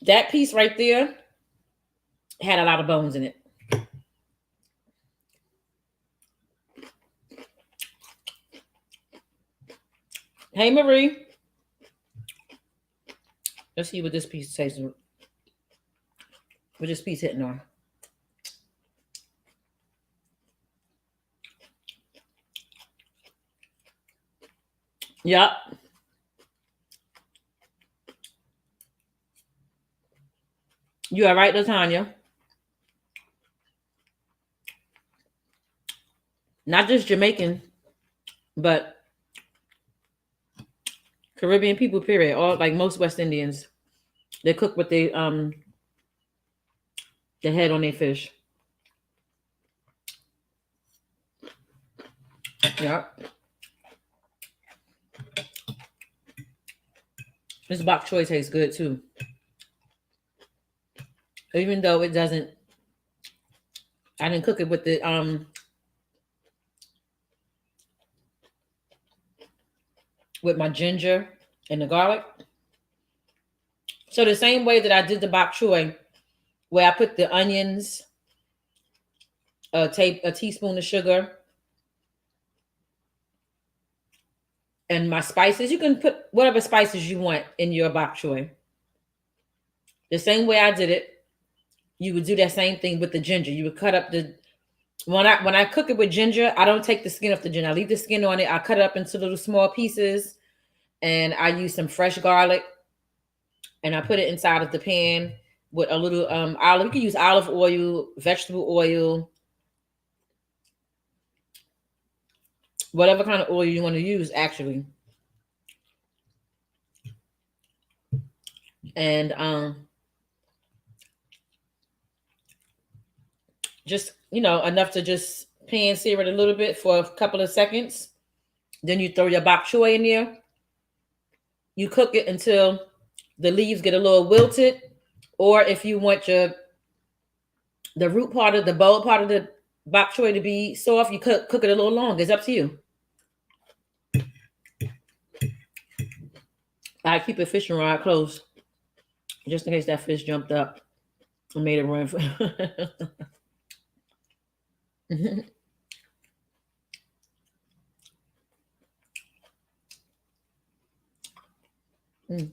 That piece right there had a lot of bones in it. Hey, Marie. Let's see what this piece tastes. What this piece hitting on. Yep. You are right, Latanya. Not just Jamaican, but Caribbean people, period. All like most West Indians. They cook with the head on their fish. Yep. This bok choy tastes good too. Even though it doesn't, I didn't cook it with with my ginger and the garlic. So the same way that I did the bok choy, where I put the onions, a teaspoon of sugar, and my spices. You can put whatever spices you want in your bok choy. The same way I did it, you would do that same thing with the ginger. You would cut up the when I cook it with ginger, I don't take the skin off the ginger. I leave the skin on it. I cut it up into little small pieces, and I use some fresh garlic, and I put it inside of the pan with a little olive. You can use olive oil, vegetable oil, whatever kind of oil you want to use, actually. And just enough to just pan sear it a little bit for a couple of seconds. Then you throw your bok choy in there. You cook it until the leaves get a little wilted, or if you want the root part of the bulb part of the bok choy to be soft, you cook it a little longer. It's up to you. I keep a fishing rod close just in case that fish jumped up and made it run. Mm.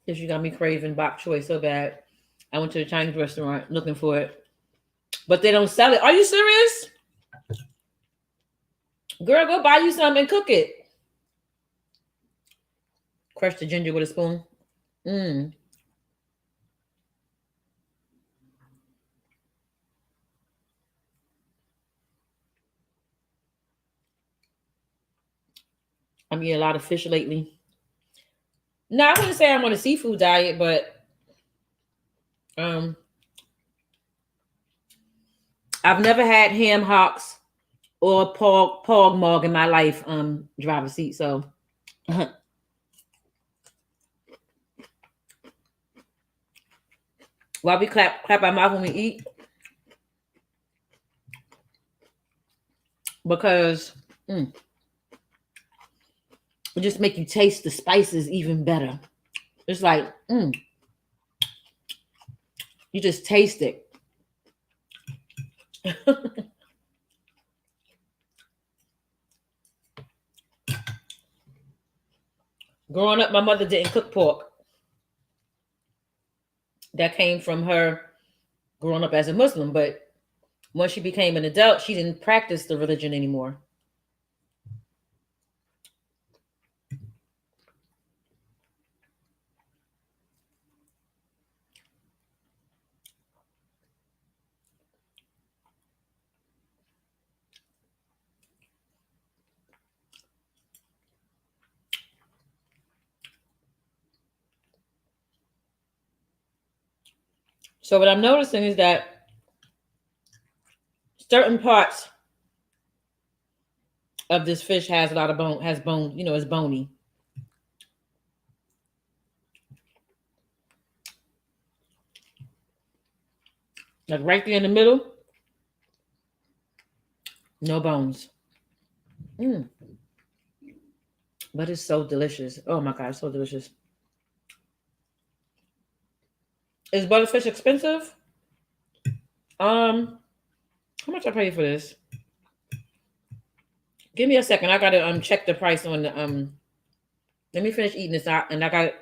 Because you got me craving bok choy so bad. I went to the Chinese restaurant looking for it, but they don't sell it. Are you serious? Girl, go buy you some and cook it. Crush the ginger with a spoon. Mm. I'm eating a lot of fish lately. No, I wouldn't say I'm on a seafood diet, but um, I've never had ham hocks or pog mog in my life. Driver's seat. So while we clap our mouth when we eat, because It just make you taste the spices even better. It's like you just taste it. Growing up, my mother didn't cook pork. That came from her growing up as a Muslim, but once she became an adult, she didn't practice the religion anymore. So what I'm noticing is that certain parts of this fish has a lot of bone, has bone, it's bony. Like right there in the middle, no bones. Mm, but it's so delicious. Oh my God, it's so delicious. Is butterfish expensive? How much I pay for this? Give me a second. I gotta check the price on the Let me finish eating this out, and I got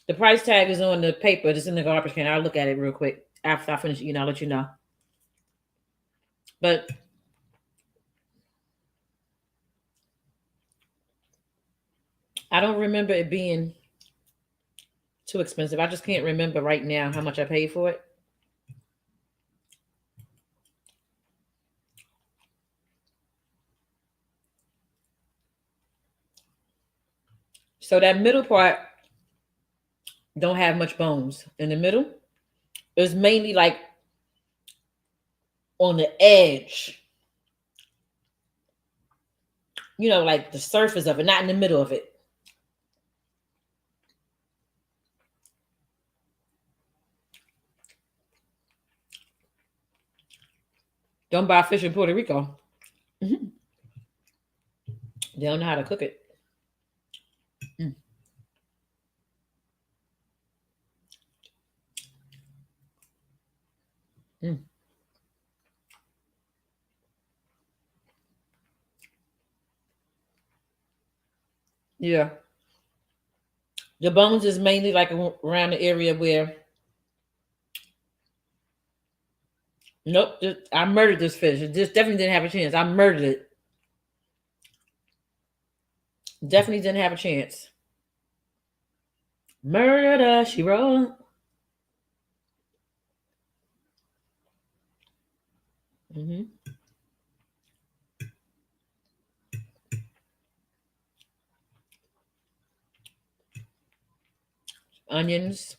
the price tag is on the paper. It's in the garbage can. I'll look at it real quick after I finish eating. I'll let you know. But I don't remember it being too expensive. I just can't remember right now how much I paid for it. So that middle part don't have much bones. In the middle, it's mainly like on the edge. Like the surface of it, not in the middle of it. Don't buy fish in Puerto Rico. Mhm. They don't know how to cook it. Mm, mm. Yeah, the bones is mainly like around the area where. Nope, I murdered this fish. It just definitely didn't have a chance. I murdered it. Definitely didn't have a chance. Murder, she wrote. Hmm. Onions.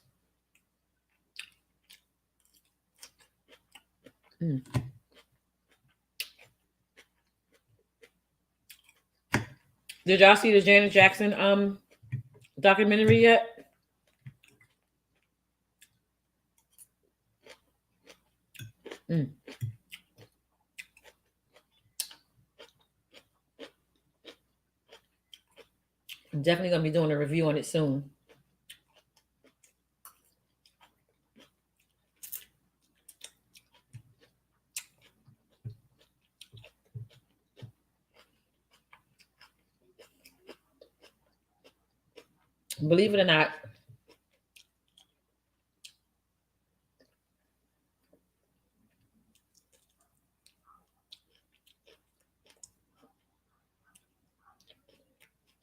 Mm. Did y'all see the Janet Jackson documentary yet? Mm. I'm definitely gonna be doing a review on it soon. Believe it or not,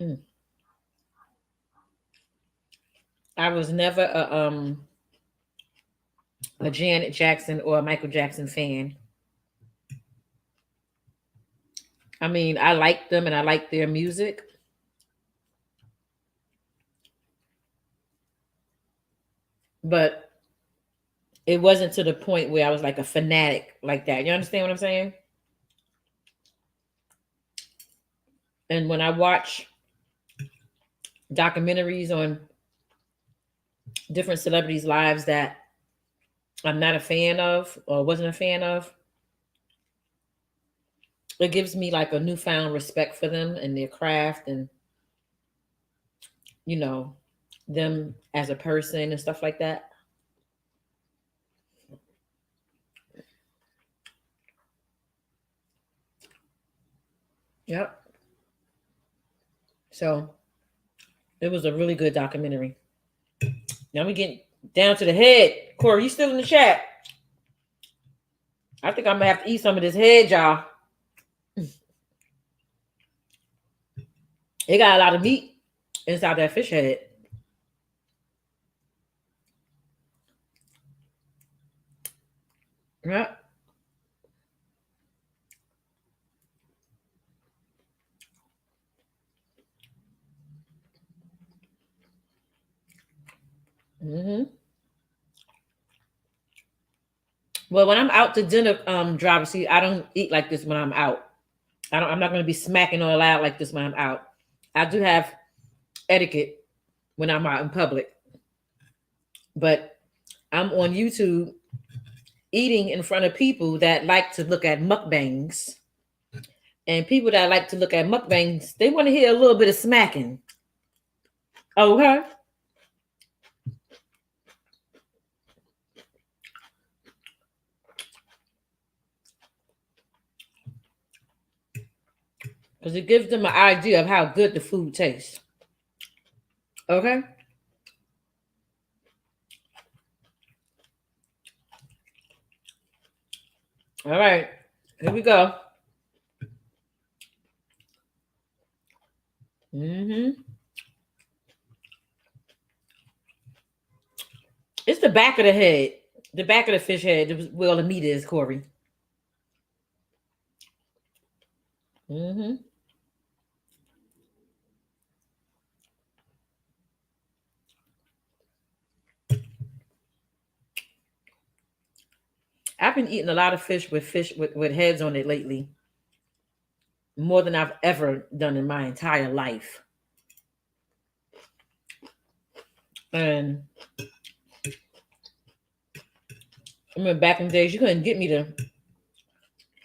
mm, I was never a Janet Jackson or a Michael Jackson fan. I mean, I like them and I like their music, but it wasn't to the point where I was like a fanatic like that. You understand what I'm saying? And when I watch documentaries on different celebrities' lives that I'm not a fan of or wasn't a fan of, it gives me like a newfound respect for them and their craft. And you know, them as a person and stuff like that. Yep. So it was a really good documentary. Now we get down to the head. Corey, you still in the chat? I think I'm gonna have to eat some of this head, y'all. It got a lot of meat inside that fish head. Yeah. Hmm. Well, when I'm out to dinner, driver, see, I don't eat like this when I'm out. I'm not gonna be smacking all loud like this when I'm out. I do have etiquette when I'm out in public, but I'm on YouTube eating in front of people that like to look at mukbangs. And people that like to look at mukbangs, they want to hear a little bit of smacking. Okay. Because it gives them an idea of how good the food tastes. Okay. All right. Here we go. Hmm. It's the back of the head, the back of the fish head, where all the meat is, Corey. Hmm. I've been eating a lot of fish with heads on it lately, more than I've ever done in my entire life. And I remember back in the days, you couldn't get me to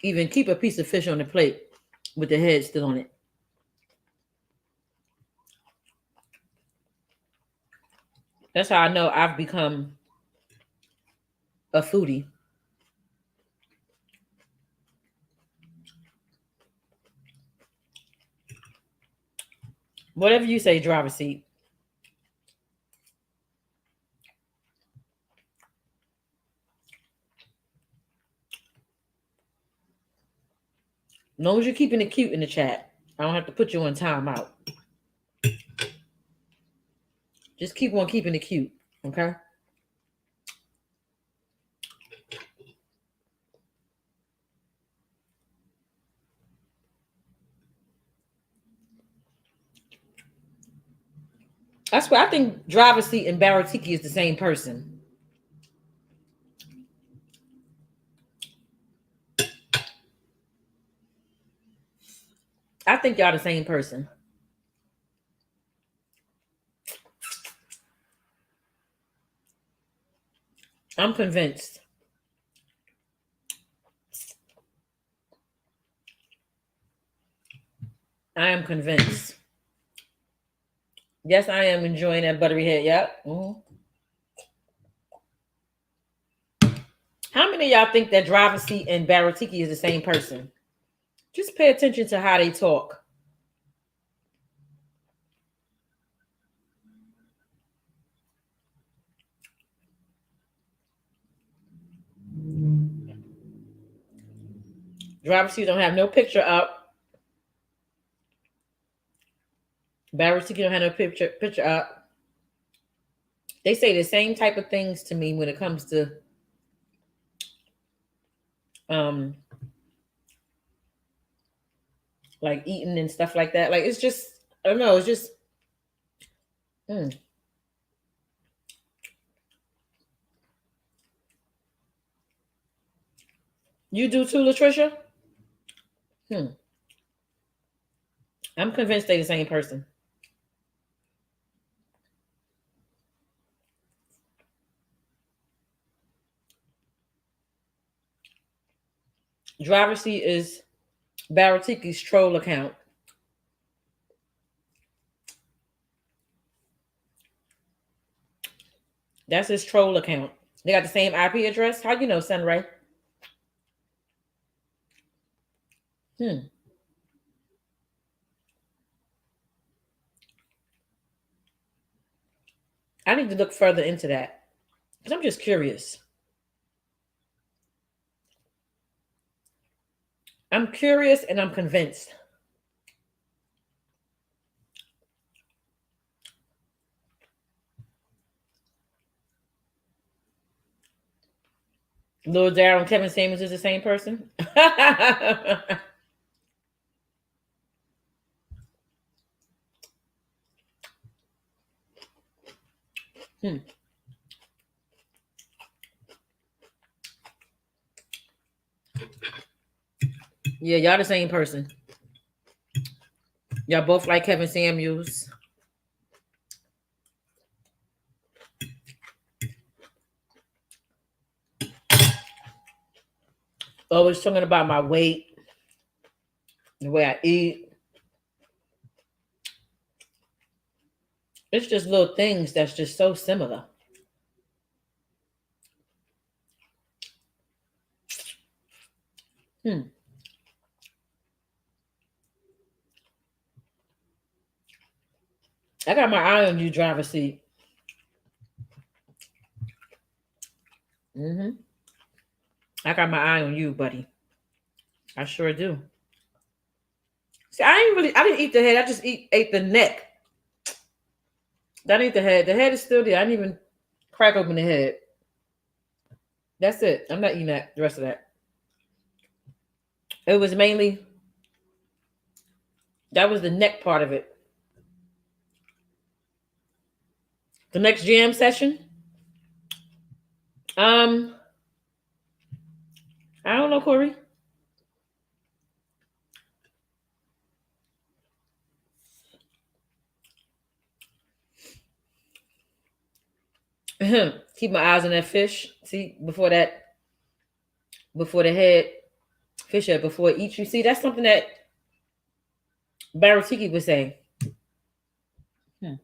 even keep a piece of fish on the plate with the head still on it. That's how I know I've become a foodie. Whatever you say, driver seat. As long as you're keeping it cute in the chat, I don't have to put you on timeout. Just keep on keeping it cute, okay? That's why I think driver seat and Baratiki is the same person. I think y'all the same person. I'm convinced. I am convinced. Yes, I am enjoying that buttery head. Yep. Mhm. How many of y'all think that driver seat and Baratiki is the same person? Just pay attention to how they talk. Driver seat don't have no picture up. Baratiki don't have no picture up. They say the same type of things to me when it comes to um like eating and stuff like that. Like it's just I don't know. It's just mm. You do too, Latricia. Hmm. I'm convinced they the same person. Driver seat is Baratiki's troll account. That's his troll account. They got the same IP address. How you know, Sunray? Hmm. I need to look further into that because I'm just curious. I'm curious and I'm convinced. Lil Daryl and Kevin Samuels is the same person. Hmm. Yeah, y'all the same person. Y'all both like Kevin Samuels. Always talking about my weight, the way I eat. It's just little things that's just so similar. Hmm. I got my eye on you, driver's seat. Hmm. I got my eye on you, buddy. I sure do. See, I didn't eat the head. I just ate the neck. That ain't the head. The head is still there. I didn't even crack open the head. That's it. I'm not eating that. The rest of that. It was mainly that was the neck part of it. The next jam session. Um, I don't know, Corey. Keep my eyes on that fish. See, before the head, fish head, before it eats you. See, that's something that Baratiki would say. Hmm.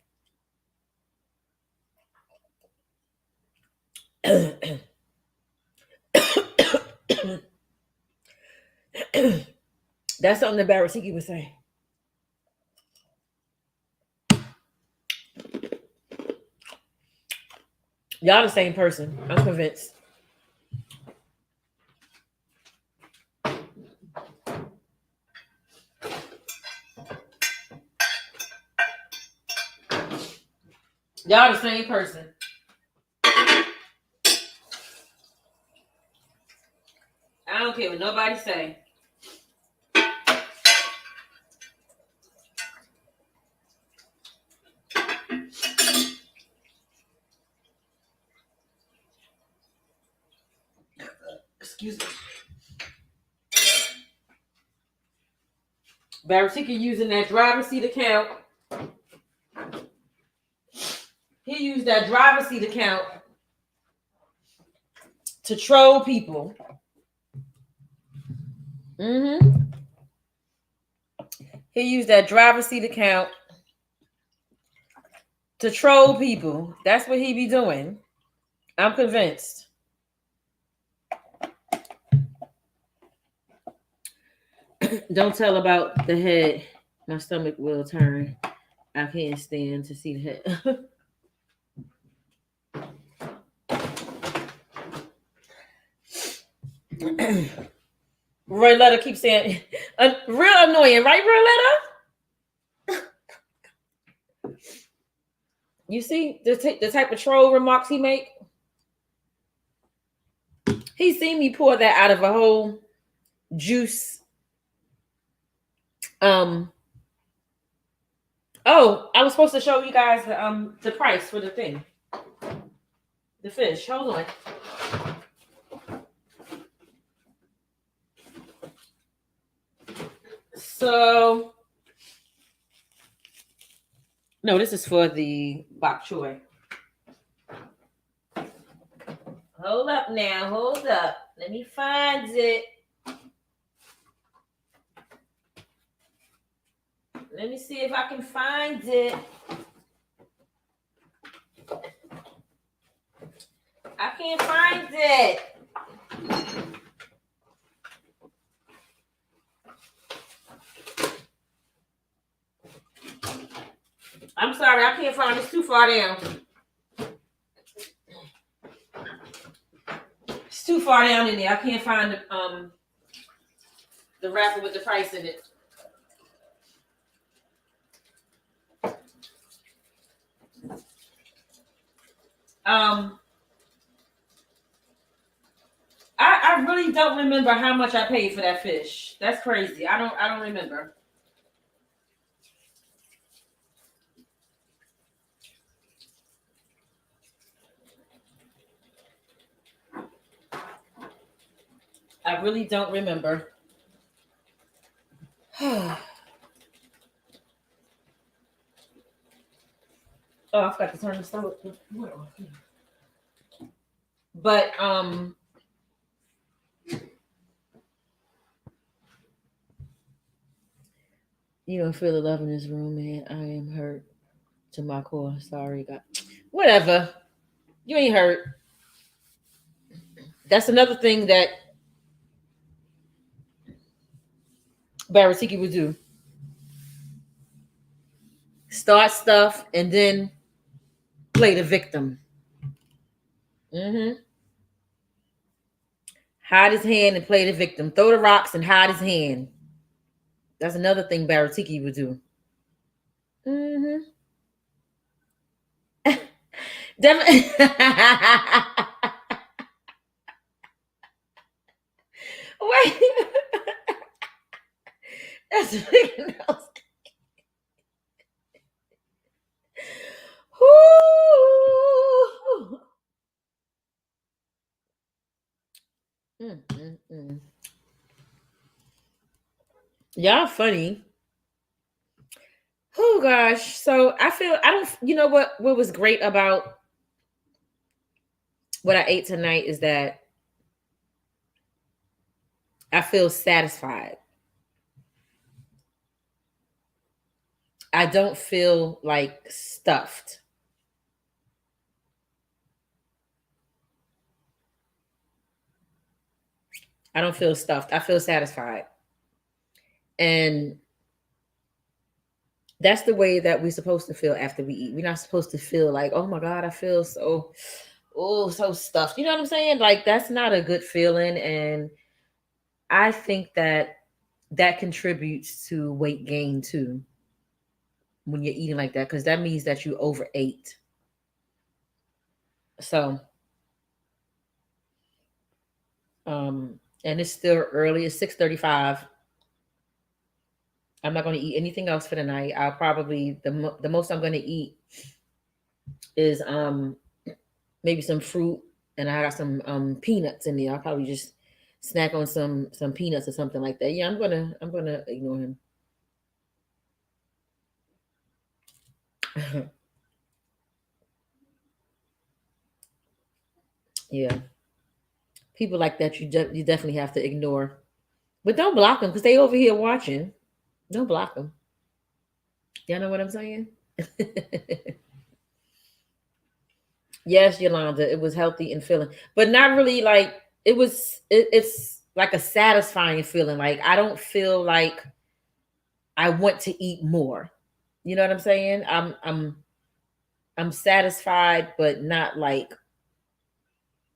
That's something that Baratiki would say. Y'all the same person. I'm convinced. Y'all the same person. I don't care what nobody say. Excuse me. Baratiki using that driver's seat account. He used that driver's seat account to troll people. Mm-hmm. He used that driver's seat account to troll people. That's what he be doing. I'm convinced. Don't tell about the head. My stomach will turn. I can't stand to see the head. Roy Letter keeps saying, real annoying, right, Roy Letter? You see the type of troll remarks he make? He seen me pour that out of a whole juice. Oh, I was supposed to show you guys the price for the thing. The fish. Hold on. So no, this is for the Bok Choy. Hold up now, hold up. Let me find it. Let me see if I can find it. I can't find it. I'm sorry, I can't find it. It's too far down. It's too far down in there. I can't find the wrapper with the price in it. Um, I really don't remember how much I paid for that fish. That's crazy. I don't remember. I really don't remember. Oh, I forgot to turn the stove. But you don't feel the love in this room, man. I am hurt to my core. Sorry, God. Whatever. You ain't hurt. That's another thing that Baratiki would do. Start stuff and then play the victim. Mm-hmm. Hide his hand and play the victim. Throw the rocks and hide his hand. That's another thing Baratiki would do. Mm-hmm. Definitely. Wait. That's big nose. Whoo. Mm. Y'all funny. Oh gosh. So I feel I don't you know what was great about what I ate tonight is that I feel satisfied. I don't feel like stuffed. I don't feel stuffed. I feel satisfied. And that's the way that we're supposed to feel after we eat. We're not supposed to feel like, oh my God, I feel so, oh, so stuffed. You know what I'm saying? Like, that's not a good feeling. And I think that that contributes to weight gain too when you're eating like that, because that means that you overate. So, and it's still early. It's 6:35. I'm not going to eat anything else for the night. I'll probably the most I'm going to eat is maybe some fruit, and I got some peanuts in there. I'll probably just snack on some peanuts or something like that. Yeah, I'm gonna ignore him. Yeah, people like that you definitely have to ignore, but don't block them because they over here watching. Don't block them. Y'all know what I'm saying? Yes, Yolanda, it was healthy and filling, but not really like it was. It's like a satisfying feeling. Like I don't feel like I want to eat more. You know what I'm saying? I'm satisfied, but not like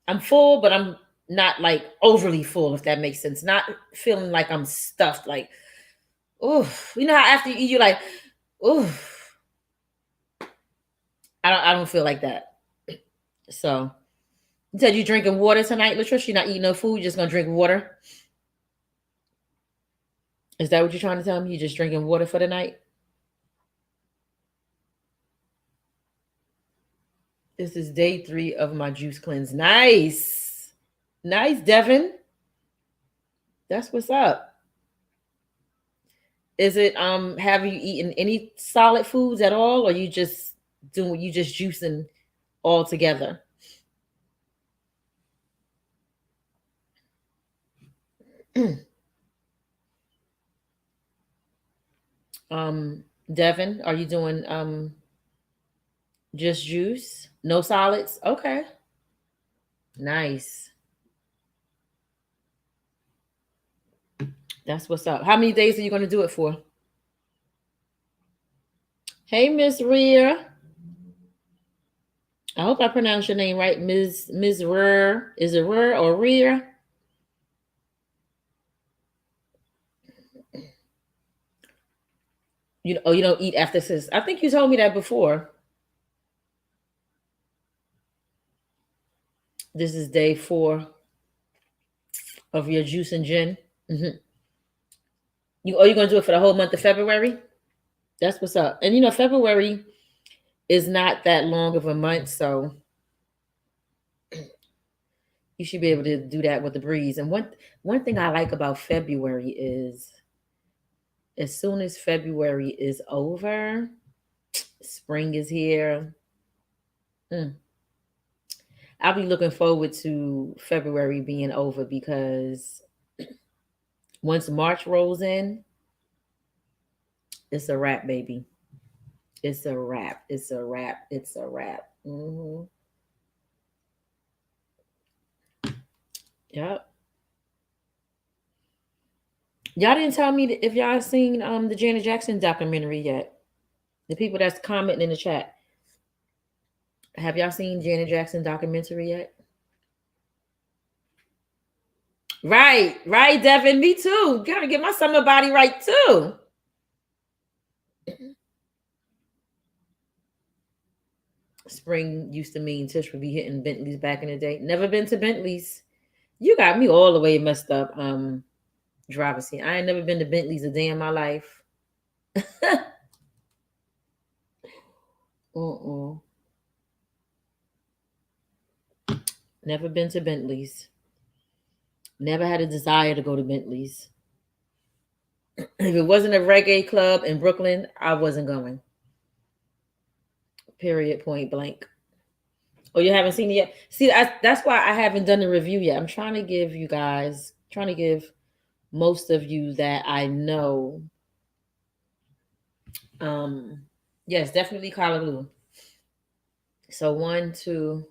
I'm full, but I'm not like overly full, if that makes sense. Not feeling like I'm stuffed. Like, oh, you know how after you eat, you're like, oh, I don't feel like that. So you said you drinking water tonight, Latricia. You're not eating no food. You're just gonna drink water. Is that what you're trying to tell me? You're just drinking water for the night? This is day 3 of my juice cleanse. Nice. Nice, Devin. That's what's up. Is it have you eaten any solid foods at all, or you just juicing all together? um Devin, are you doing just juice? No solids? Okay. Nice. That's what's up. How many days are you going to do it for? Hey, Miss Rhea. I hope I pronounced your name right, Ms. Rur. Is it Rur or Rhea? You don't eat after sis. I think you told me that before. This is day 4 of your juice and gin. Hmm. You gonna do it for the whole month of February? That's what's up. And February is not that long of a month, so you should be able to do that with the breeze. And one thing I like about February is as soon as February is over, spring is here. Mm. I'll be looking forward to February being over because once March rolls in, it's a wrap, baby. It's a wrap. It's a wrap. It's a wrap. Yep. Y'all didn't tell me if y'all seen the Janet Jackson documentary yet. The people that's commenting in the chat, have y'all seen Janet Jackson documentary yet? Right, right, Devin. Me too. Gotta get my summer body right too. Spring used to mean Tish would be hitting Bentleys back in the day. Never been to Bentleys. You got me all the way messed up. Driver seat. I ain't never been to Bentleys a day in my life. Uh-uh. Never been to Bentleys. Never had a desire to go to Bentleys. If it wasn't a reggae club in Brooklyn, I wasn't going. Period. Point blank. Oh, you haven't seen it yet? See, that's why I haven't done the review yet. I'm trying to give you guys, trying to give most of you that I know. Um, yes, definitely Kalaloo. So 1, 2,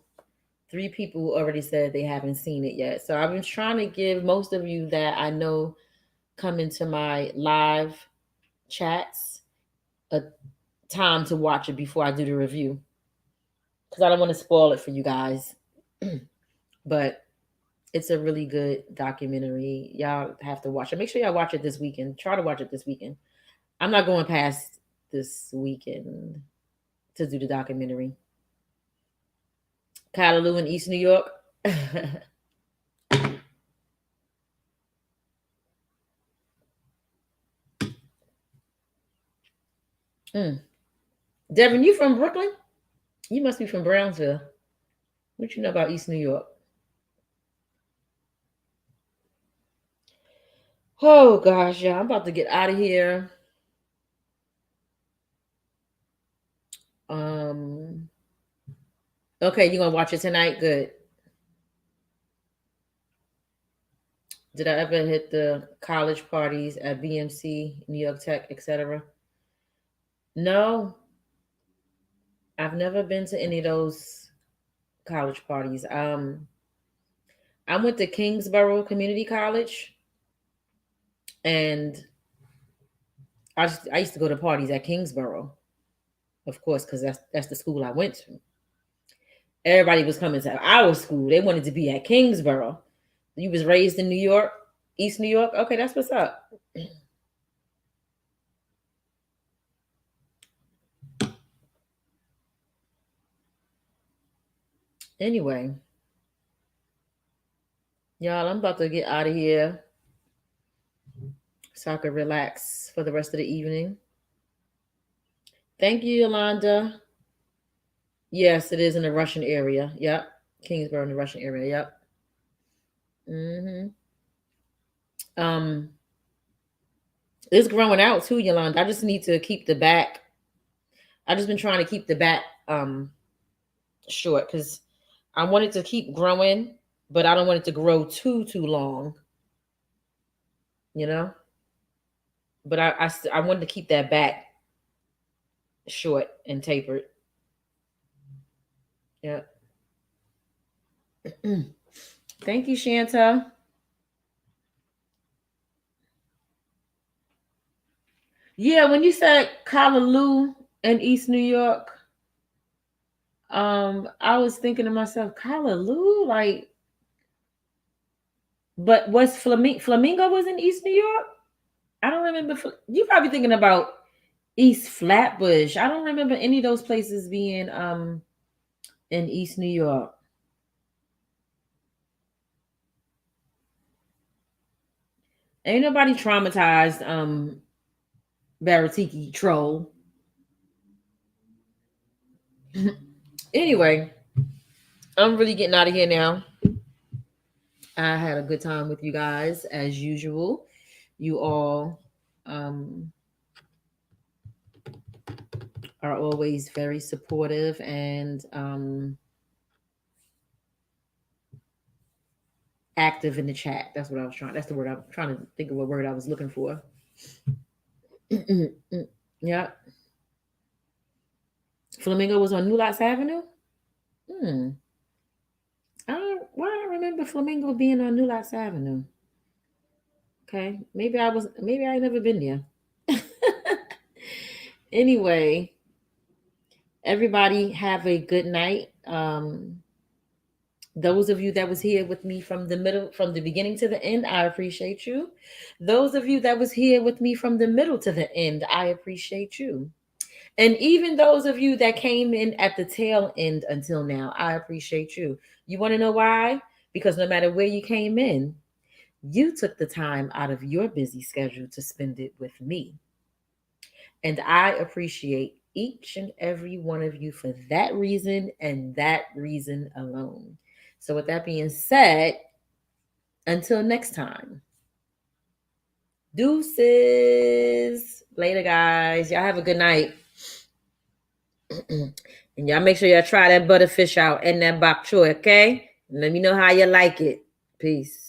3 people already said they haven't seen it yet. So I've been trying to give most of you that I know come into my live chats a time to watch it before I do the review because I don't want to spoil it for you guys. But it's a really good documentary. Y'all have to watch it. Make sure y'all watch it this weekend. Try to watch it this weekend. I'm not going past this weekend to do the documentary. Kalaloo in East New York. Mm. Devin, you from Brooklyn? You must be from Brownsville. What you know about East New York? Oh gosh, yeah, I'm about to get out of here. Um, okay, you gonna watch it tonight? Good. Did I ever hit the college parties at BMC, New York Tech, etc.? No, I've never been to any of those college parties. I went to Kingsborough Community College, and I used to go to parties at Kingsborough, of course, because that's the school I went to. Everybody was coming to our school. They wanted to be at Kingsborough. You was raised in New York, East New York. Okay, that's what's up. Anyway, y'all, I'm about to get out of here so I can relax for the rest of the evening. Thank you, Yolanda. Yes, it is in the Russian area. Yep. Kingsborough in the Russian area. Yep. Um, it's growing out too, Yolanda. I just need to keep the back. I just been trying to keep the back short because I want it to keep growing, but I don't want it to grow too long. You know. But I wanted to keep that back short and tapered. Yeah. Thank you, Shanta. Yeah, when you said Callaloo in East New York, I was thinking to myself, Callaloo, like, but was Flamingo was in East New York? I don't remember. You probably thinking about East Flatbush. I don't remember any of those places being in East New York. Ain't nobody traumatized Baratiki troll. Anyway, I'm really getting out of here now. I had a good time with you guys as usual. You all um, are always very supportive and active in the chat. That's what I was trying. That's the word I'm trying to think of. What word I was looking for. Yeah, Flamingo was on New Lots Avenue. Hmm. I don't. Why do I remember Flamingo being on New Lots Avenue? Okay, maybe I was. Maybe I ain't never been there. Anyway, everybody have a good night. Those of you that was here with me from the middle, from the beginning to the end, I appreciate you. Those of you that was here with me from the middle to the end, I appreciate you. And even those of you that came in at the tail end until now, I appreciate you. You want to know why? Because no matter where you came in, you took the time out of your busy schedule to spend it with me. And I appreciate each and every one of you for that reason and that reason alone. So, with that being said, until next time, deuces. Later, guys. Y'all have a good night. And y'all make sure y'all try that butterfish out and that bok choy, okay? Let me know how you like it. Peace.